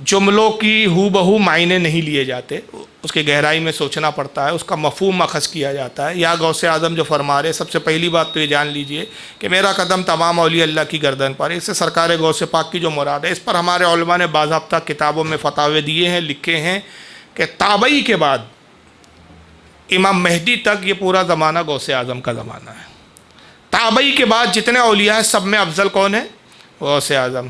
Speaker 1: جملوں کی ہو بہو معنی نہیں لیے جاتے، اس کی گہرائی میں سوچنا پڑتا ہے، اس کا مفہوم اخذ کیا جاتا ہے۔ یا غوث اعظم جو فرما رہے، سب سے پہلی بات تو یہ جان لیجئے کہ میرا قدم تمام اولیاء اللہ کی گردن پر ہے، اس سے سرکار غوث پاک کی جو مراد ہے، اس پر ہمارے علماء نے باضابطہ کتابوں میں فتاوے دیے ہیں، لکھے ہیں کہ تابعی کے بعد امام مہدی تک یہ پورا زمانہ غوث اعظم کا زمانہ ہے۔ تابعی کے بعد جتنے اولیاء ہیں سب میں افضل کون ہے؟ غوث اعظم۔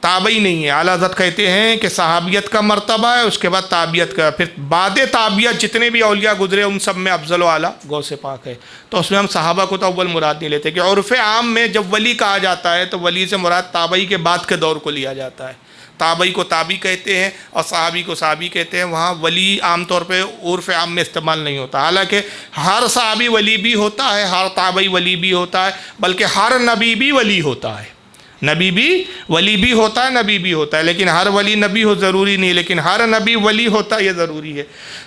Speaker 1: تابعی نہیں ہے، اعلیٰ حضرت کہتے ہیں کہ صحابیت کا مرتبہ ہے، اس کے بعد تابعیت کا، پھر بعد تابعیت جتنے بھی اولیاء گزرے ان سب میں افضل و اعلیٰ غوث پاک ہے۔ تو اس میں ہم صحابہ کو تو اول مراد نہیں لیتے، کہ عرف عام میں جب ولی کہا جاتا ہے تو ولی سے مراد تابعی کے بعد کے دور کو لیا جاتا ہے۔ تابعی کو تابعی کہتے ہیں اور صحابی کو صحابی کہتے ہیں، وہاں ولی عام طور پہ عرف عام میں استعمال نہیں ہوتا، حالانکہ ہر صحابی ولی بھی ہوتا ہے، ہر تابعی ولی بھی ہوتا ہے، بلکہ ہر نبی بھی ولی ہوتا ہے، نبی بھی ولی بھی ہوتا ہے، نبی بھی ہوتا ہے، لیکن ہر ولی نبی ہو ضروری نہیں، لیکن ہر نبی ولی ہوتا ہے یہ ضروری ہے۔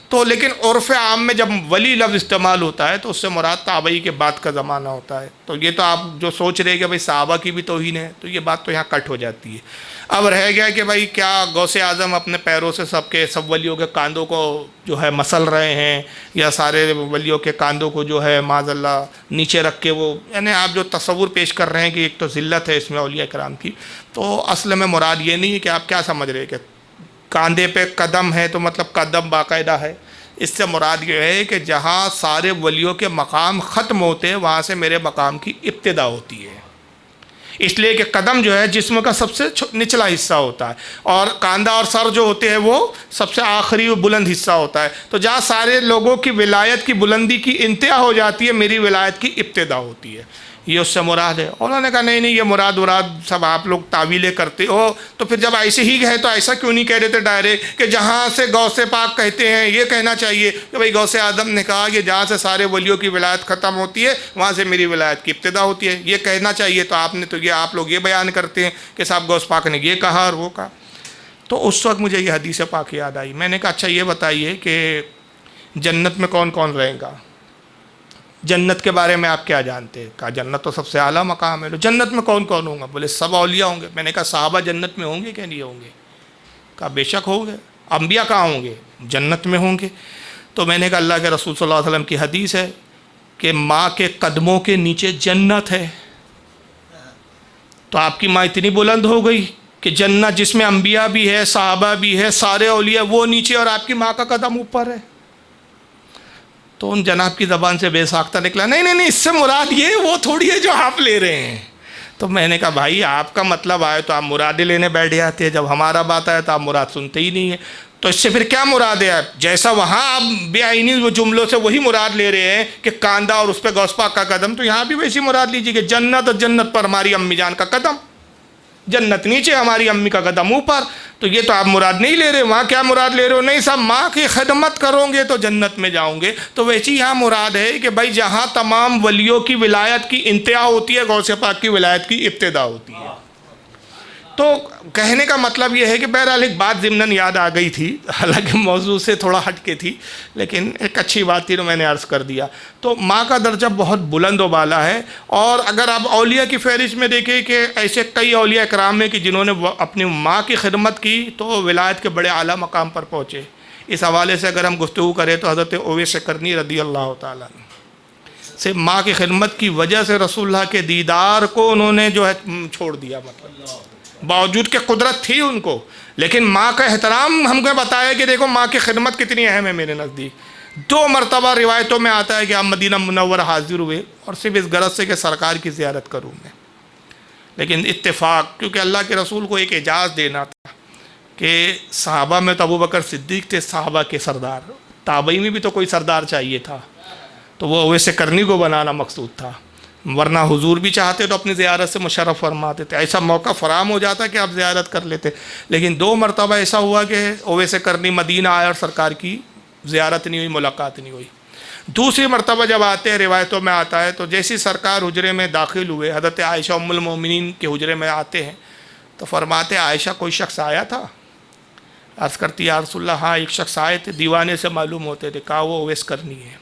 Speaker 1: تو لیکن عرف عام میں جب ولی لفظ استعمال ہوتا ہے تو اس سے مراد تابعی کے بعد کا زمانہ ہوتا ہے۔ تو یہ تو آپ جو سوچ رہے کہ بھائی صحابہ کی بھی توہین ہے، تو یہ بات تو یہاں کٹ ہو جاتی ہے۔ اب رہ گیا کہ بھائی کیا غوث اعظم اپنے پیروں سے سب ولیوں کے کاندھوں کو جو ہے مسل رہے ہیں، یا سارے ولیوں کے کاندھوں کو جو ہے معاذ اللہ نیچے رکھ کے وہ، یعنی آپ جو تصور پیش کر رہے ہیں کہ ایک تو ذلت ہے اس میں اولیاء کرام کی، تو اصل میں مراد یہ نہیں ہے کہ آپ کیا سمجھ رہے ہیں کہ کاندھے پہ قدم ہے تو مطلب قدم باقاعدہ ہے۔ اس سے مراد یہ ہے کہ جہاں سارے ولیوں کے مقام ختم ہوتے ہیں وہاں سے میرے مقام کی ابتدا ہوتی ہے، اس لیے کہ قدم جو ہے جسم کا سب سے نچلا حصہ ہوتا ہے، اور کاندھا اور سر جو ہوتے ہیں وہ سب سے آخری و بلند حصہ ہوتا ہے۔ تو جہاں سارے لوگوں کی ولایت کی بلندی کی انتہا ہو جاتی ہے، میری ولایت کی ابتدا ہوتی ہے، یہ اس سے مراد ہے۔ انہوں نے کہا نہیں یہ مراد سب آپ لوگ تعویلیں کرتے ہو، تو پھر جب ایسے ہی ہے تو ایسا کیوں نہیں کہہ دیتے ڈائریکٹ کہ جہاں سے غوث پاک کہتے ہیں، یہ کہنا چاہیے کہ بھائی غوث اعظم نے کہا کہ جہاں سے سارے ولیوں کی ولایت ختم ہوتی ہے وہاں سے میری ولایت کی ابتدا ہوتی ہے، یہ کہنا چاہیے۔ تو آپ نے تو یہ آپ لوگ یہ بیان کرتے ہیں کہ صاحب غوث پاک نے یہ کہا اور وہ کہا۔ تو اس وقت مجھے یہ حدیث پاک یاد آئی، میں نے کہا اچھا یہ بتائیے کہ جنت میں کون کون رہے گا، جنت کے بارے میں آپ کیا جانتے ہیں؟ کہا جنت تو سب سے اعلیٰ مقام ہے، جنت میں کون کون ہوں گا؟ بولے سب اولیاء ہوں گے۔ میں نے کہا صحابہ جنت میں ہوں گے کہ نہیں ہوں گے؟ کہا بے شک ہوں گے۔ انبیاء کہاں ہوں گے؟ جنت میں ہوں گے۔ تو میں نے کہا اللہ کے رسول صلی اللہ علیہ وسلم کی حدیث ہے کہ ماں کے قدموں کے نیچے جنت ہے، تو آپ کی ماں اتنی بلند ہو گئی کہ جنت جس میں انبیاء بھی ہے، صحابہ بھی ہے، سارے اولیاء، وہ نیچے اور آپ کی ماں کا قدم اوپر ہے۔ تو ان جناب کی زبان سے بے ساختہ نکلا نہیں اس سے مراد یہ وہ تھوڑی ہے جو آپ لے رہے ہیں۔ تو میں نے کہا بھائی آپ کا مطلب آئے تو آپ مرادیں لینے بیٹھ جاتے ہیں، جب ہمارا بات آئے تو آپ مراد سنتے ہی نہیں ہیں۔ تو اس سے پھر کیا مراد ہے؟ آپ جیسا وہاں آپ بے آئینی وہ جملوں سے وہی مراد لے رہے ہیں کہ کاندھا اور اس پہ غوث پاک کا قدم، تو یہاں بھی ویسی مراد لیجیے کہ جنت اور جنت پر ہماری امی جان کا قدم، جنت نیچے ہماری امی کا قدم اوپر۔ تو یہ تو آپ مراد نہیں لے رہے، وہاں کیا مراد لے رہے ہو؟ نہیں صاحب ماں کی خدمت کرو گے تو جنت میں جاؤں گے۔ تو ویسی یہاں مراد ہے کہ بھائی جہاں تمام ولیوں کی ولایت کی انتہا ہوتی ہے غوث پاک کی ولایت کی ابتدا ہوتی ہے۔ تو کہنے کا مطلب یہ ہے کہ بہرحال ایک بات ضمناً یاد آ گئی تھی، حالانکہ موضوع سے تھوڑا ہٹ کے تھی، لیکن ایک اچھی بات تھی تو میں نے عرض کر دیا۔ تو ماں کا درجہ بہت بلند و بالا ہے، اور اگر آپ اولیاء کی فہرست میں دیکھیں کہ ایسے کئی اولیاء کرام ہیں کہ جنہوں نے اپنی ماں کی خدمت کی تو ولایت کے بڑے اعلیٰ مقام پر پہنچے۔ اس حوالے سے اگر ہم گفتگو کریں تو حضرت اویس قرنی رضی اللہ تعالیٰ عنہ سے ماں کی خدمت کی وجہ سے رسول اللہ کے دیدار کو انہوں نے جو ہے چھوڑ دیا، مطلب باوجود کہ قدرت تھی ان کو، لیکن ماں کا احترام ہم کو بتایا کہ دیکھو ماں کی خدمت کتنی اہم ہے میرے نزدیک۔ 2 مرتبہ روایتوں میں آتا ہے کہ آپ مدینہ منورہ حاضر ہوئے اور صرف اس غرض سے کہ سرکار کی زیارت کروں میں، لیکن اتفاق کیونکہ اللہ کے رسول کو ایک اعزاز دینا تھا کہ صحابہ میں تو ابو بکر صدیق تھے صحابہ کے سردار، تابعی میں بھی تو کوئی سردار چاہیے تھا، تو وہ اویس قرنی کو بنانا مقصود تھا، ورنہ حضور بھی چاہتے تو اپنی زیارت سے مشرف فرماتے تھے، ایسا موقع فراہم ہو جاتا کہ آپ زیارت کر لیتے۔ لیکن 2 مرتبہ ایسا ہوا کہ اویس قرنی مدینہ آئے اور سرکار کی زیارت نہیں ہوئی، ملاقات نہیں ہوئی۔ دوسری مرتبہ جب آتے ہیں روایتوں میں آتا ہے تو جیسی سرکار حجرے میں داخل ہوئے، حضرت عائشہ ام المومنین کے حجرے میں آتے ہیں تو فرماتے عائشہ کوئی شخص آیا تھا؟ عرض کرتی یا رسول اللہ ہاں ایک شخص آئے تھے، دیوانے سے معلوم ہوتے تھے، کہا وہ اویس قرنی ہے۔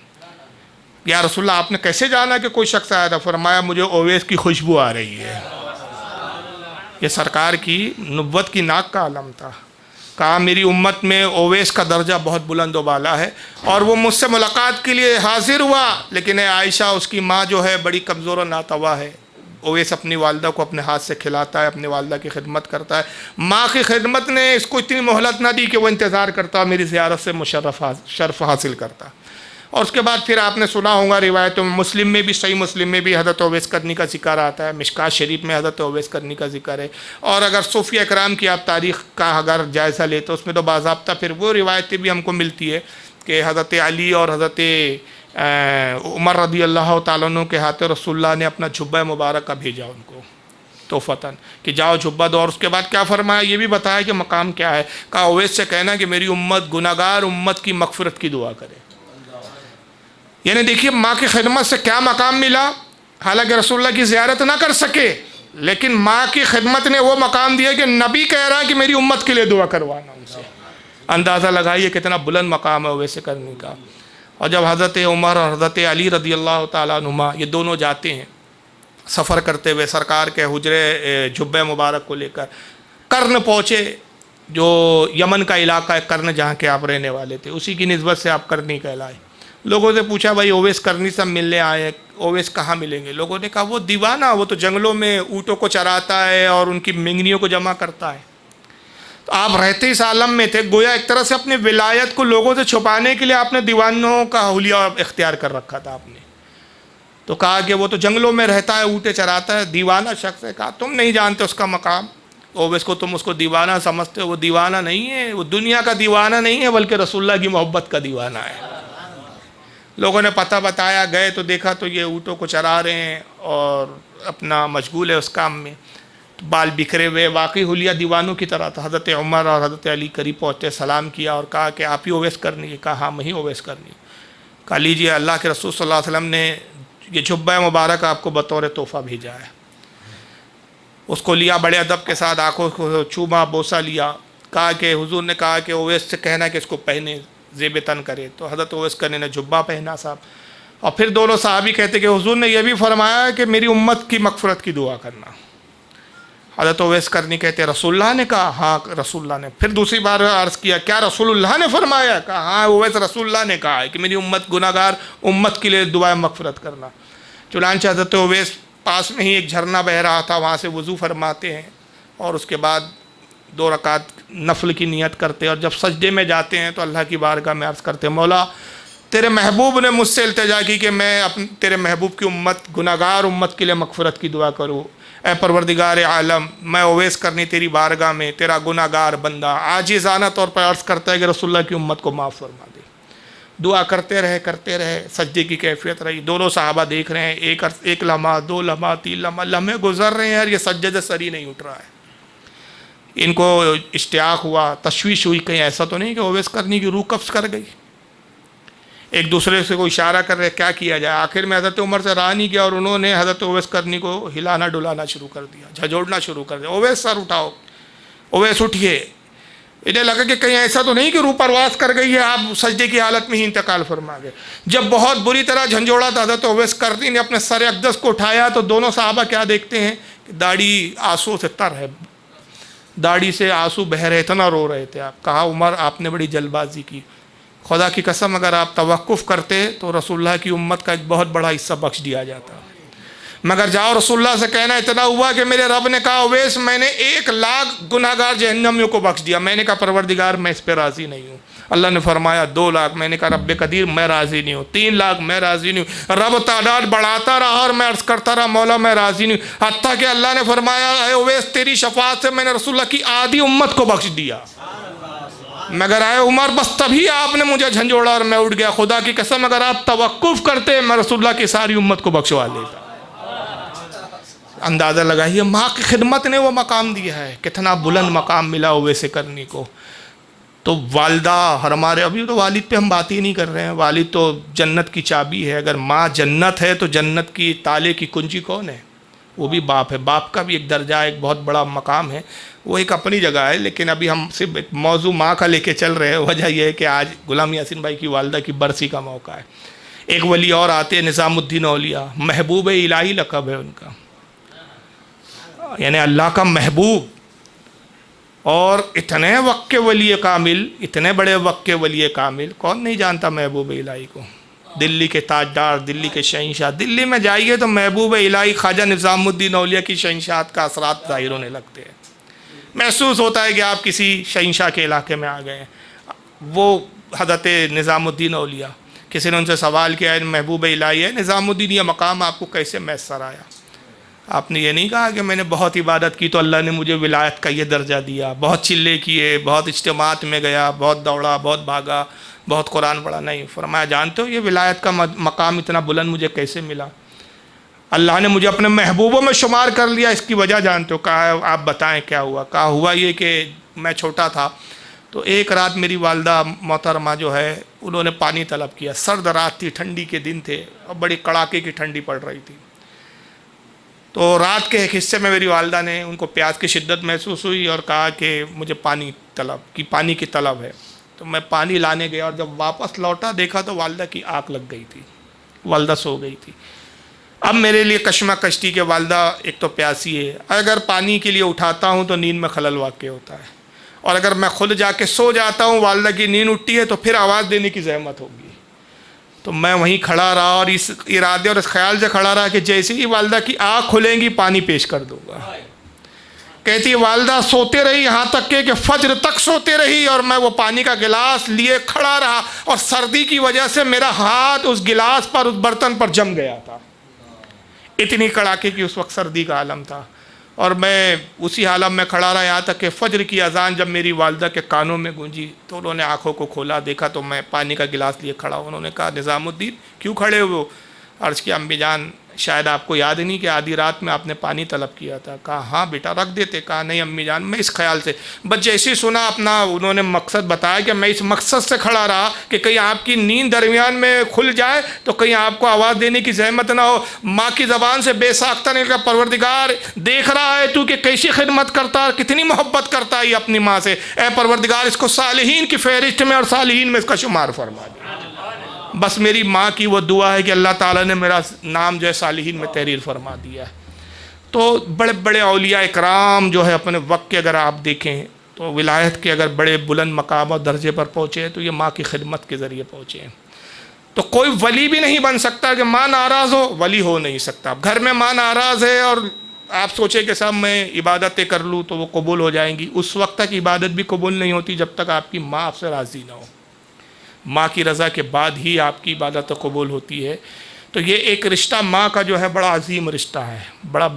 Speaker 1: یا رسول اللہ آپ نے کیسے جانا کہ کوئی شخص آیا تھا؟ فرمایا مجھے اویس کی خوشبو آ رہی ہے۔ یہ سرکار کی نبوت کی ناک کا علم تھا۔ کہا میری امت میں اویس کا درجہ بہت بلند و بالا ہے، اور وہ مجھ سے ملاقات کے لیے حاضر ہوا، لیکن اے عائشہ اس کی ماں جو ہے بڑی کمزور و ناتوا ہے۔ اویس اپنی والدہ کو اپنے ہاتھ سے کھلاتا ہے، اپنی والدہ کی خدمت کرتا ہے۔ ماں کی خدمت نے اس کو اتنی مہلت نہ دی کہ وہ انتظار کرتا میری زیارت سے شرف حاصل کرتا۔ اور اس کے بعد پھر آپ نے سنا ہوگا روایتوں میں، مسلم میں بھی، صحیح مسلم میں بھی حضرت اویس کرنی کا ذکر آتا ہے، مشکات شریف میں حضرت اویس کرنی کا ذکر ہے، اور اگر صوفیہ اکرام کی آپ تاریخ کا اگر جائزہ لیں تو اس میں تو باضابطہ پھر وہ روایتیں بھی ہم کو ملتی ہے کہ حضرت علی اور حضرت عمر رضی اللہ تعالیٰ عنہ کے ہاتھ رسول اللہ نے اپنا جھبہ مبارک کا بھیجا ان کو توفتاً کہ جاؤ جھبہ دو، اور اس کے بعد کیا فرمایا یہ بھی بتایا کہ مقام کیا ہے۔ کہا اویس سے کہنا کہ میری امت گناہگار امت کی مغفرت کی دعا کرے۔ یعنی دیکھیے ماں کی خدمت سے کیا مقام ملا، حالانکہ رسول اللہ کی زیارت نہ کر سکے، لیکن ماں کی خدمت نے وہ مقام دیا کہ نبی کہہ رہا ہے کہ میری امت کے لیے دعا کروانا ان سے۔ اندازہ لگائیے کتنا بلند مقام ہے اویس کرنی کا۔ اور جب حضرت عمر اور حضرت علی رضی اللہ تعالیٰ عنہما یہ دونوں جاتے ہیں سفر کرتے ہوئے سرکار کے حجرے جھبہ مبارک کو لے کر، قرن پہنچے، جو یمن کا علاقہ ہے قرن جہاں کے آپ رہنے والے تھے، اسی کی نسبت سے آپ کرنی کہلائے۔ لوگوں سے پوچھا بھائی اویس کرنی سے ملنے آئے، اویس کہاں ملیں گے؟ لوگوں نے کہا وہ دیوانہ، وہ تو جنگلوں میں اونٹوں کو چراتا ہے اور ان کی منگنیوں کو جمع کرتا ہے۔ تو آپ رہتے اس عالم میں تھے، گویا ایک طرح سے اپنی ولایت کو لوگوں سے چھپانے کے لیے آپ نے دیوانوں کا حلیہ اختیار کر رکھا تھا آپ نے۔ تو کہا کہ وہ تو جنگلوں میں رہتا ہے، اونٹیں چراتا ہے، دیوانہ شخص ہے۔ کہا تم نہیں جانتے اس کا مقام، اویس کو تم اس کو دیوانہ سمجھتے ہو، وہ دیوانہ نہیں ہے، وہ دنیا کا دیوانہ نہیں ہے بلکہ رسول اللہ کی محبت کا دیوانہ ہے۔ لوگوں نے پتہ بتایا، گئے تو دیکھا تو یہ اونٹوں کو چرا رہے ہیں اور اپنا مشغول ہے اس کام میں، بال بکھرے ہوئے، واقعی حلیہ دیوانوں کی طرح تھا۔ حضرت عمر اور حضرت علی قریب پہنچے، سلام کیا اور کہا کہ آپ ہی اویس کرنی ہے؟ کہا ہاں میں ہی اویس کرنی۔ کہا لیجیے اللہ کے رسول صلی اللہ علیہ وسلم نے یہ جھبہ مبارک آپ کو بطور تحفہ بھیجا ہے۔ اس کو لیا بڑے ادب کے ساتھ، آنکھوں کو چوما، بوسہ لیا، کہا کہ حضور نے کہا کہ اویس سے کہنا کہ اس کو پہنے، زیب تن کرے۔ تو حضرت اویس کرنی نے جھبہ پہنا صاحب، اور پھر دونوں صحابی کہتے کہ حضور نے یہ بھی فرمایا کہ میری امت کی مغفرت کی دعا کرنا۔ حضرت اویس کرنی کہتے رسول اللہ نے کہا؟ ہاں رسول اللہ نے۔ پھر دوسری بار عرض کیا کیا رسول اللہ نے فرمایا؟ کہا ہاں اویس رسول اللہ نے کہا ہے کہ میری امت گناہگار امت کے لیے دعا مغفرت کرنا۔ چنانچہ حضرت اویس پاس میں ہی ایک جھرنا بہہ رہا تھا، وہاں سے وضو فرماتے ہیں اور اس کے بعد 2 رکعت نفل کی نیت کرتے، اور جب سجدے میں جاتے ہیں تو اللہ کی بارگاہ میں عرض کرتے مولا تیرے محبوب نے مجھ سے التجا کی کہ میں تیرے محبوب کی امت گناہگار امت کے لیے مغفرت کی دعا کروں۔ اے پروردگار عالم، میں اویس کرنی تیری بارگاہ میں تیرا گناہگار بندہ عاجزانہ طور پر عرض کرتا ہے کہ رسول اللہ کی امت کو معاف فرما دے۔ دعا کرتے رہے، سجدے کی کیفیت رہی۔ دونوں صحابہ دیکھ رہے ہیں، ایک لمحہ، 2 لمحہ، 3 لمحہ، لمحے گزر رہے ہیں اور یہ سجدے سے سر ہی نہیں اٹھ رہا ہے۔ ان کو اشتیاق ہوا، تشویش ہوئی، کہیں ایسا تو نہیں کہ اویس کرنی کی روح قبض کر گئی۔ ایک دوسرے سے کوئی اشارہ کر رہے کیا کیا جائے۔ آخر میں حضرت عمر سے رہا نہیں گیا اور انہوں نے حضرت اویس کرنی کو ہلانا ڈلانا شروع کر دیا، جھنجھوڑنا شروع کر دیا، اویس سر اٹھاؤ، اویس اٹھیے۔ انہیں لگا کہ کہیں ایسا تو نہیں کہ روح پرواز کر گئی ہے، آپ سجدے کی حالت میں ہی انتقال فرما گئے۔ جب بہت بری طرح جھنجھوڑا تھا حضرت اویس کرنی نے اپنے سر اقدس کو اٹھایا تو دونوں صحابہ کیا دیکھتے ہیں کہ داڑھی آنسو سے تر ہے، داڑھی سے آنسو بہہ رہے، اتنا رو رہے تھے آپ۔ کہا عمر آپ نے بڑی جلد بازی کی، خدا کی قسم اگر آپ توقف کرتے تو رسول اللہ کی امت کا ایک بہت بڑا حصہ بخش دیا جاتا، مگر جاؤ رسول اللہ سے کہنا اتنا ہوا کہ میرے رب نے کہا اویس میں نے 1,00,000 گناہگار جہنمیوں کو بخش دیا۔ میں نے کہا پروردگار میں اس پہ راضی نہیں ہوں۔ اللہ نے فرمایا 2,00,000۔ میں نے کہا رب قدیر میں راضی نہیں ہوں۔ 3,00,000 میں راضی نہیں ہوں۔ رب تعداد بڑھاتا رہا اور میں عرض کرتا رہا مولا میں راضی نہیں ہوں، حتیٰ کہ اللہ نے فرمایا اے اویس تیری شفاعت سے میں نے رسول اللہ کی آدھی امت کو بخش دیا، مگر اے عمر بس تبھی آپ نے مجھے جھنجھوڑا اور میں اٹھ گیا۔ خدا کی قسم اگر آپ توقف کرتے میں رسول اللہ کی ساری امت کو بخشوا لیتا۔ اندازہ لگائیے ماں کی خدمت نے وہ مقام دیا ہے، کتنا بلند مقام ملا اویس کرنی کو۔ تو والدہ ہمارے، ابھی تو والد پہ ہم بات ہی نہیں کر رہے ہیں، والد تو جنت کی چابی ہے۔ اگر ماں جنت ہے تو جنت کی تالے کی کنجی کون ہے؟ وہ بھی باپ ہے۔ باپ کا بھی ایک درجہ، ایک بہت بڑا مقام ہے، وہ ایک اپنی جگہ ہے، لیکن ابھی ہم صرف ایک موضوع ماں کا لے کے چل رہے ہیں۔ وجہ یہ ہے کہ آج غلام یاسین بھائی کی والدہ کی برسی کا موقع ہے۔ ایک ولی اور آتے ہیں نظام الدین اولیاء، محبوب الہی لقب ہے ان کا، یعنی اللہ کا محبوب، اور اتنے وقت کے ولی کامل، اتنے بڑے وقت کے ولی کامل، کون نہیں جانتا محبوب الہی کو؟ دلی کے تاجدار، دلی کے شہنشاہ، دلی میں جائیے تو محبوب الہی خواجہ نظام الدین اولیاء کی شہنشاہت کا اثرات ظاہر ہونے لگتے ہیں۔ محسوس ہوتا ہے کہ آپ کسی شہنشاہ کے علاقے میں آ گئے ہیں۔ وہ حضرت نظام الدین اولیاء، کسی نے ان سے سوال کیا ہے محبوب الہی ہے نظام الدین، یہ مقام آپ کو کیسے میسر آیا؟ آپ نے یہ نہیں کہا کہ میں نے بہت عبادت کی تو اللہ نے مجھے ولایت کا یہ درجہ دیا، بہت چلے کیے، بہت اجتماعات میں گیا، بہت دوڑا، بہت بھاگا، بہت قرآن پڑھا۔ نہیں، فرمایا جانتے ہو یہ ولایت کا مقام اتنا بلند مجھے کیسے ملا؟ اللہ نے مجھے اپنے محبوبوں میں شمار کر لیا، اس کی وجہ جانتے ہو؟ کہا آپ بتائیں کیا ہوا؟ کہا ہوا یہ کہ میں چھوٹا تھا تو ایک رات میری والدہ محترمہ جو ہے انہوں نے پانی طلب کیا، سرد رات تھی، ٹھنڈی کے دن تھے اور بڑی کڑاکے کی ٹھنڈی پڑ رہی تھی۔ تو رات کے ایک حصے میں میری والدہ نے ان کو پیاس کی شدت محسوس ہوئی اور کہا کہ مجھے پانی کی طلب ہے۔ تو میں پانی لانے گیا اور جب واپس لوٹا دیکھا تو والدہ کی آنکھ لگ گئی تھی، والدہ سو گئی تھی۔ اب میرے لیے کشمہ کشتی کہ والدہ ایک تو پیاسی ہے، اگر پانی کے لیے اٹھاتا ہوں تو نیند میں خلل واقع ہوتا ہے، اور اگر میں خود جا کے سو جاتا ہوں والدہ کی نیند اٹھتی ہے تو پھر آواز دینے کی زحمت ہوگی۔ تو میں وہیں کھڑا رہا اور اس ارادے اور اس خیال سے کھڑا رہا کہ جیسے ہی والدہ کی آنکھ کھلیں گی پانی پیش کر دوں گا۔ کہتی ہے والدہ سوتے رہی یہاں تک کہ فجر تک سوتے رہی، اور میں وہ پانی کا گلاس لیے کھڑا رہا اور سردی کی وجہ سے میرا ہاتھ اس گلاس پر، اس برتن پر جم گیا تھا، اتنی کڑاکے کی اس وقت سردی کا عالم تھا۔ اور میں اسی حالت میں کھڑا رہا یہاں تک کہ فجر کی اذان جب میری والدہ کے کانوں میں گونجی تو انہوں نے آنکھوں کو کھولا، دیکھا تو میں پانی کا گلاس لیے کھڑا ہوں۔ انہوں نے کہا نظام الدین کیوں کھڑے ہوئے ہو؟ عرض کیا امی جان شاید آپ کو یاد نہیں کہ آدھی رات میں آپ نے پانی طلب کیا تھا۔ کہا ہاں بیٹا رکھ دیتے۔ کہا نہیں امی جان میں اس خیال سے، بس جیسے سنا اپنا انہوں نے مقصد بتایا کہ میں اس مقصد سے کھڑا رہا کہ کہیں آپ کی نیند درمیان میں کھل جائے تو کہیں آپ کو آواز دینے کی زحمت نہ ہو۔ ماں کی زبان سے بے ساختہ نے کہا پروردگار دیکھ رہا ہے تو کہ کیسی خدمت کرتا ہے، کتنی محبت کرتا ہے یہ اپنی ماں سے، اے پروردگار اس کو صالحین کی فہرست میں اور صالحین میں اس کا شمار فرما دے۔ بس میری ماں کی وہ دعا ہے کہ اللہ تعالیٰ نے میرا نام جو ہے صالحین میں تحریر فرما دیا ہے۔ تو بڑے بڑے اولیاء اکرام جو ہے اپنے وقت کے اگر آپ دیکھیں تو ولایت کے اگر بڑے بلند مقام اور درجے پر پہنچے تو یہ ماں کی خدمت کے ذریعے پہنچے ہیں۔ تو کوئی ولی بھی نہیں بن سکتا کہ ماں ناراض ہو، ولی ہو نہیں سکتا۔ گھر میں ماں ناراض ہے اور آپ سوچیں کہ صاحب میں عبادتیں کر لوں تو وہ قبول ہو جائیں گی، اس وقت تک عبادت بھی قبول نہیں ہوتی جب تک آپ کی ماں آپ سے راضی نہ ہو۔ ماں کی رضا کے بعد ہی آپ کی عبادت قبول ہوتی ہے۔ تو یہ ایک رشتہ ماں کا جو ہے بڑا عظیم رشتہ ہے، بڑا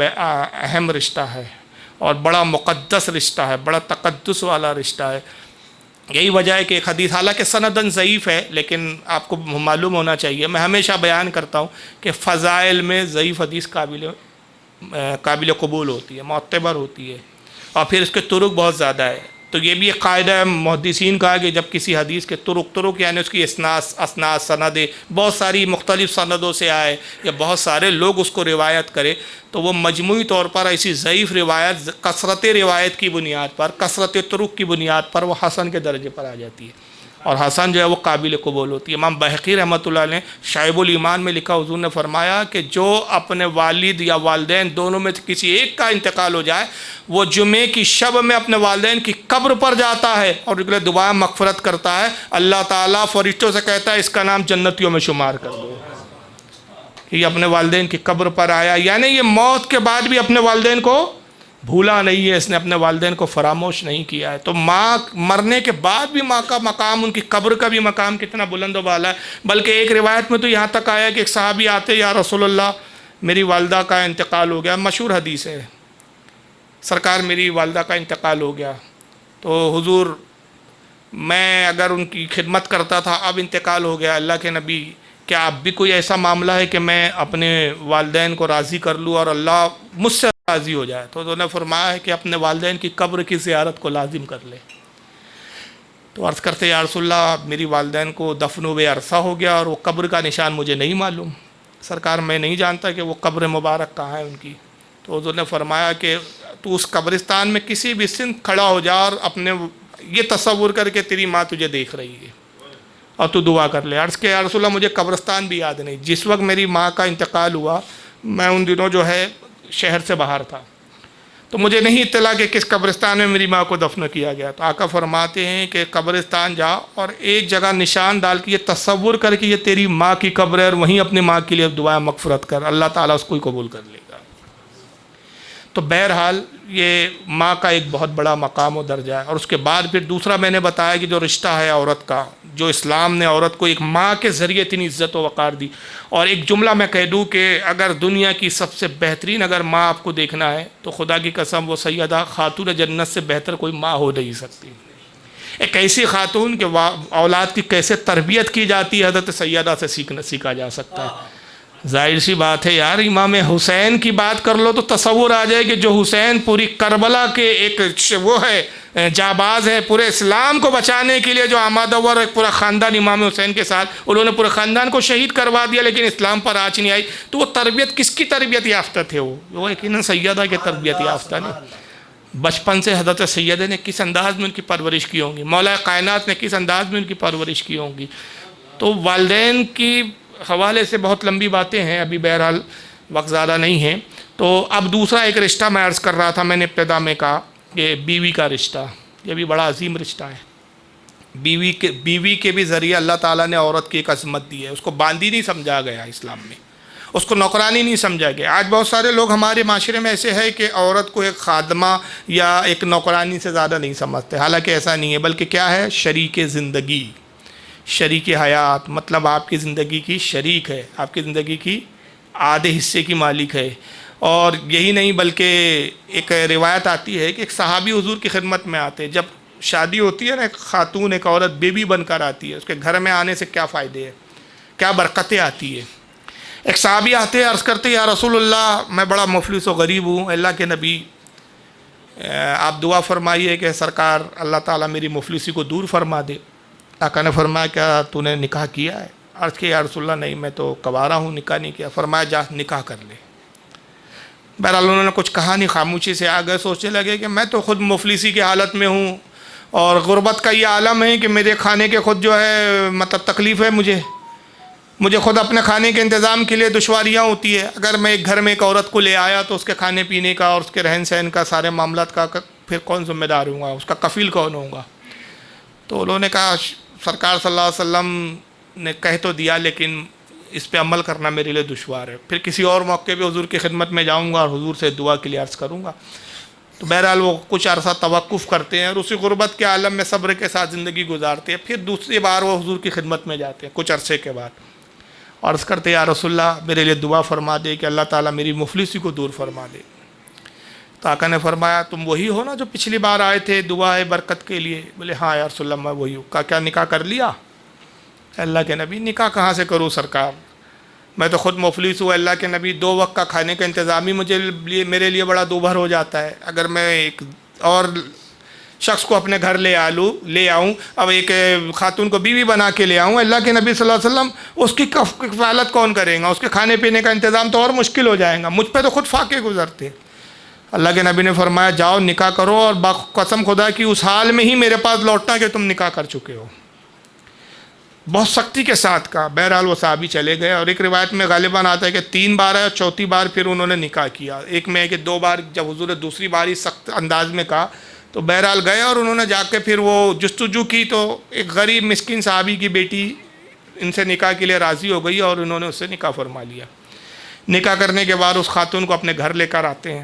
Speaker 1: اہم رشتہ ہے اور بڑا مقدس رشتہ ہے، بڑا تقدس والا رشتہ ہے۔ یہی وجہ ہے کہ ایک حدیث حالانکہ سنداً ضعیف ہے لیکن آپ کو معلوم ہونا چاہیے، میں ہمیشہ بیان کرتا ہوں کہ فضائل میں ضعیف حدیث قابل قبول ہوتی ہے، معتبر ہوتی ہے، اور پھر اس کے طرق بہت زیادہ ہے۔ تو یہ بھی ایک قاعدہ ہے محدثین کا کہ جب کسی حدیث کے طرق یعنی اس کی اسناد سندیں بہت ساری مختلف سندوں سے آئے یا بہت سارے لوگ اس کو روایت کرے تو وہ مجموعی طور پر ایسی ضعیف روایت کثرت روایت کی بنیاد پر، کثرت طرق کی بنیاد پر وہ حسن کے درجے پر آ جاتی ہے، اور حسن جو ہے وہ قابل قبول ہوتی ہے۔ امام بہقی رحمۃ اللہ علیہ شعب الایمان میں لکھا، حضور نے فرمایا کہ جو اپنے والد یا والدین دونوں میں کسی ایک کا انتقال ہو جائے وہ جمعے کی شب میں اپنے والدین کی قبر پر جاتا ہے اور ان کے لیے دعا مغفرت کرتا ہے، اللہ تعالیٰ فرشتوں سے کہتا ہے اس کا نام جنتیوں میں شمار کر دو، یہ اپنے والدین کی قبر پر آیا، یعنی یہ موت کے بعد بھی اپنے والدین کو بھولا نہیں ہے، اس نے اپنے والدین کو فراموش نہیں کیا ہے۔ تو ماں مرنے کے بعد بھی ماں کا مقام، ان کی قبر کا بھی مقام کتنا بلند و بالا ہے۔ بلکہ ایک روایت میں تو یہاں تک آیا کہ ایک صحابی آتے یا رسول اللہ میری والدہ کا انتقال ہو گیا، مشہور حدیث ہے، سرکار میری والدہ کا انتقال ہو گیا تو حضور میں اگر ان کی خدمت کرتا تھا اب انتقال ہو گیا، اللہ کے نبی کیا اب بھی کوئی ایسا معاملہ ہے کہ میں اپنے والدین کو راضی کر لوں اور اللہ مجھ سے راضی ہو جائے؟ تو انہوں نے فرمایا ہے کہ اپنے والدین کی قبر کی زیارت کو لازم کر لے۔ تو عرض کرتے یا رسول اللہ میری والدین کو دفن ہوئے عرصہ ہو گیا اور وہ قبر کا نشان مجھے نہیں معلوم، سرکار میں نہیں جانتا کہ وہ قبر مبارک کہاں ہے ان کی۔ تو حضور نے فرمایا کہ تو اس قبرستان میں کسی بھی سمت کھڑا ہو جا اور اپنے یہ تصور کر کے تیری ماں تجھے دیکھ رہی ہے اور تو دعا کر لے۔ عرض کہ یا رسول اللہ مجھے قبرستان بھی یاد نہیں، جس وقت میری ماں کا انتقال ہوا میں ان دنوں جو ہے شہر سے باہر تھا، تو مجھے نہیں اطلاع کہ کس قبرستان میں میری ماں کو دفن کیا گیا. تو آقا فرماتے ہیں کہ قبرستان جا اور ایک جگہ نشان ڈال کے یہ تصور کر کے یہ تیری ماں کی قبر ہے، اور وہیں اپنی ماں کے لیے دعا مغفرت کر، اللہ تعالیٰ اس کو ہی قبول کر لے گا. تو بہرحال یہ ماں کا ایک بہت بڑا مقام و درجہ ہے. اور اس کے بعد پھر دوسرا میں نے بتایا کہ جو رشتہ ہے عورت کا، جو اسلام نے عورت کو ایک ماں کے ذریعے اتنی عزت و وقار دی. اور ایک جملہ میں کہہ دوں کہ اگر دنیا کی سب سے بہترین اگر ماں آپ کو دیکھنا ہے تو خدا کی قسم وہ سیدہ خاتون جنت سے بہتر کوئی ماں ہو نہیں سکتی. ایک ایسی خاتون کہ اولاد کی کیسے تربیت کی جاتی ہے حضرت سیدہ سے سیکھا جا سکتا ہے. ظاہر سی بات ہے یار، امام حسین کی بات کر لو تو تصور آ جائے کہ جو حسین پوری کربلا کے ایک وہ ہے جاباز ہے، پورے اسلام کو بچانے کے لیے جو آمادہ ہوا، ایک پورا خاندان امام حسین کے ساتھ انہوں نے پورے خاندان کو شہید کروا دیا، لیکن اسلام پر آنچ نہیں آئی. تو وہ تربیت کس کی تربیت یافتہ تھے؟ وہ یقیناً سیدہ کے تربیت یافتہ نہیں. بچپن سے حضرت سیدہ نے کس انداز میں ان کی پرورش کی ہوں گی، مولا کائنات نے کس انداز میں ان کی پرورش کی ہوں گی. تو والدین کی حوالے سے بہت لمبی باتیں ہیں، ابھی بہرحال وقت زیادہ نہیں ہے. تو اب دوسرا ایک رشتہ میں عرض کر رہا تھا، میں نے ابتدا میں کہا کہ بیوی کا رشتہ، یہ بھی بڑا عظیم رشتہ ہے. بیوی کے بھی ذریعے اللہ تعالیٰ نے عورت کی ایک عظمت دی ہے. اس کو باندی نہیں سمجھا گیا اسلام میں، اس کو نوکرانی نہیں سمجھا گیا. آج بہت سارے لوگ ہمارے معاشرے میں ایسے ہیں کہ عورت کو ایک خادمہ یا ایک نوکرانی سے زیادہ نہیں سمجھتے، حالانکہ ایسا نہیں ہے، بلکہ کیا ہے؟ شریک زندگی، شریک حیات. مطلب آپ کی زندگی کی شریک ہے، آپ کی زندگی کی آدھے حصے کی مالک ہے. اور یہی نہیں بلکہ ایک روایت آتی ہے کہ ایک صحابی حضور کی خدمت میں آتے، جب شادی ہوتی ہے نا، ایک خاتون ایک عورت بیوی بن کر آتی ہے، اس کے گھر میں آنے سے کیا فائدے ہیں، کیا برکتیں آتی ہے. ایک صحابی آتے عرض کرتے یا رسول اللہ میں بڑا مفلس و غریب ہوں، اللہ کے نبی آپ دعا فرمائیے کہ سرکار اللہ تعالیٰ میری مفلسی کو دور فرما دے. آقا نے فرمایا کیا تو نے نکاح کیا ہے؟ عرض کیا یا رسول اللہ نہیں، میں تو کوارا ہوں، نکاح نہیں کیا. فرمایا جا نکاح کر لے. بہرحال انہوں نے کچھ کہا نہیں، خاموشی سے آ گئے. سوچنے لگے کہ میں تو خود مفلسی کی حالت میں ہوں، اور غربت کا یہ عالم ہے کہ میرے کھانے کے خود جو ہے مطلب تکلیف ہے، مجھے خود اپنے کھانے کے انتظام کے لیے دشواریاں ہوتی ہے. اگر میں ایک گھر میں ایک عورت کو لے آیا تو اس کے کھانے پینے کا اور اس کے رہن سہن کا سارے معاملات کا پھر کون ذمہ دار ہوں گا، اس کا کفیل کون ہوگا؟ تو انہوں نے کہا سرکار صلی اللہ علیہ وسلم نے کہہ تو دیا، لیکن اس پہ عمل کرنا میرے لیے دشوار ہے. پھر کسی اور موقع پہ حضور کی خدمت میں جاؤں گا اور حضور سے دعا کے لیے عرض کروں گا. تو بہرحال وہ کچھ عرصہ توقف کرتے ہیں اور اسی غربت کے عالم میں صبر کے ساتھ زندگی گزارتے ہیں. پھر دوسری بار وہ حضور کی خدمت میں جاتے ہیں کچھ عرصے کے بعد، عرض کرتے یا رسول اللہ میرے لیے دعا فرما دے کہ اللہ تعالیٰ میری مفلسی کو دور فرما دے. تو آقا نے فرمایا تم وہی ہو نا جو پچھلی بار آئے تھے دعا برکت کے لیے؟ بولے ہاں یا رسول اللہ میں وہی ہوں. کہا کیا نکاح کر لیا؟ اللہ کے نبی نکاح کہاں سے کروں سرکار، میں تو خود مفلس ہوں. اللہ کے نبی 2 وقت کا کھانے کا انتظام ہی میرے لیے بڑا دوبھر ہو جاتا ہے. اگر میں ایک اور شخص کو اپنے گھر لے آؤں، اب ایک خاتون کو بیوی بنا کے لے آؤں، اللہ کے نبی صلی اللہ علیہ وسلم اس کی کفالت کون کرے گا؟ اس کے کھانے پینے کا انتظام تو اور مشکل ہو جائے گا، مجھ پہ تو خود فاقے گزرتے. اللہ کے نبی نے فرمایا جاؤ نکاح کرو، اور قسم خدا کی اس حال میں ہی میرے پاس لوٹنا کہ تم نکاح کر چکے ہو. بہت سختی کے ساتھ کہا. بہرحال وہ صحابی چلے گئے، اور ایک روایت میں غالباً آتا ہے کہ 3 بار ہے اور چوتھی بار پھر انہوں نے نکاح کیا. ایک میں ہے کہ 2 بار جب حضور نے دوسری بار ہی سخت انداز میں کہا تو بہرحال گئے، اور انہوں نے جا کے پھر وہ جستجو کی تو ایک غریب مسکین صحابی کی بیٹی ان سے نکاح کے لیے راضی ہو گئی، اور انہوں نے اس سے نکاح فرما لیا. نکاح کرنے کے بعد اس خاتون کو اپنے گھر لے کر آتے ہیں،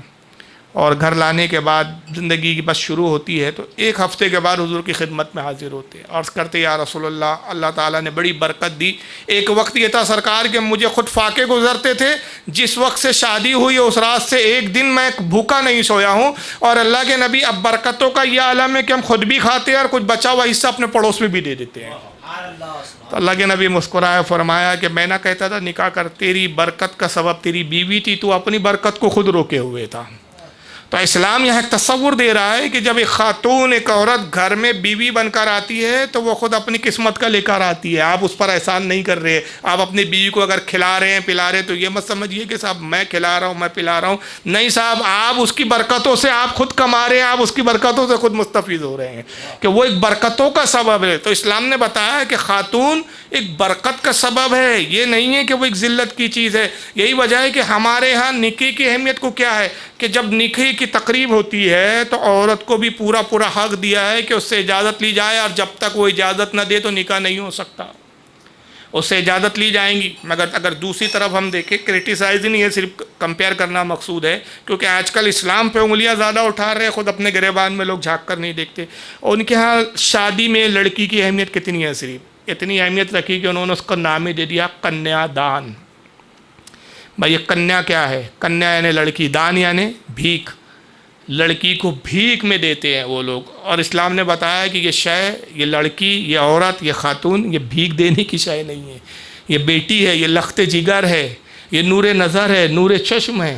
Speaker 1: اور گھر لانے کے بعد زندگی کی بس شروع ہوتی ہے. تو 1 ہفتے کے بعد حضور کی خدمت میں حاضر ہوتے ہیں، عرض کرتے یا رسول اللہ اللہ تعالیٰ نے بڑی برکت دی. ایک وقت یہ تھا سرکار کہ مجھے خود فاقے گزرتے تھے، جس وقت سے شادی ہوئی اس رات سے ایک دن میں بھوکا نہیں سویا ہوں. اور اللہ کے نبی اب برکتوں کا یہ عالم ہے کہ ہم خود بھی کھاتے ہیں اور کچھ بچا ہوا حصہ اپنے پڑوس میں بھی دے دیتے ہیں. تو اللہ کے نبی مسکرایا، فرمایا کہ میں نہ کہتا تھا نکاح کر، تیری برکت کا سبب تیری بیوی تھی، تو اپنی برکت کو خود روکے ہوئے تھا. تو اسلام یہاں ایک تصور دے رہا ہے کہ جب ایک خاتون ایک عورت گھر میں بیوی بن کر آتی ہے تو وہ خود اپنی قسمت کا لے کر آتی ہے. آپ اس پر احسان نہیں کر رہے. آپ اپنی بیوی کو اگر کھلا رہے ہیں پلا رہے ہیں تو یہ مت سمجھیے کہ صاحب میں کھلا رہا ہوں میں پلا رہا ہوں. نہیں صاحب، آپ اس کی برکتوں سے آپ خود کما رہے ہیں، آپ اس کی برکتوں سے خود مستفید ہو رہے ہیں کہ وہ ایک برکتوں کا سبب ہے. تو اسلام نے بتایا کہ خاتون ایک برکت کا سبب ہے، یہ نہیں ہے کہ وہ ایک ذلت کی چیز ہے. یہی وجہ ہے کہ ہمارے ہاں نکاح کی اہمیت کو کیا ہے کہ جب نکاح کی تقریب ہوتی ہے تو عورت کو بھی پورا پورا حق دیا ہے کہ اس سے اجازت لی جائے، اور جب تک وہ اجازت نہ دے تو نکاح نہیں ہو سکتا، اس سے اجازت لی جائیں گی۔ مگر اگر دوسری طرف ہم دیکھیں، کرٹیسائز ہی نہیں ہے، صرف کمپیئر کرنا مقصود ہے، کیونکہ آج کل اسلام پہ انگلیاں زیادہ اٹھا رہے ہیں، خود اپنے گریبان میں لوگ جھانک کر نہیں دیکھتے۔ اور ان کے ہاں شادی میں لڑکی کی اہمیت کتنی ہے، صرف اتنی اہمیت رکھی کہ انہوں نے اس کا نام ہی دے دیا کنیا دان۔ بھائی یہ کنیا کیا ہے؟ کنیا یعنی لڑکی، دان یعنی بھیک، لڑکی کو بھیک میں دیتے ہیں وہ لوگ۔ اور اسلام نے بتایا کہ یہ شے، یہ لڑکی، یہ عورت، یہ خاتون، یہ بھیک دینے کی شے نہیں ہے، یہ بیٹی ہے، یہ لخت جگر ہے، یہ نور نظر ہے، نور چشم ہے۔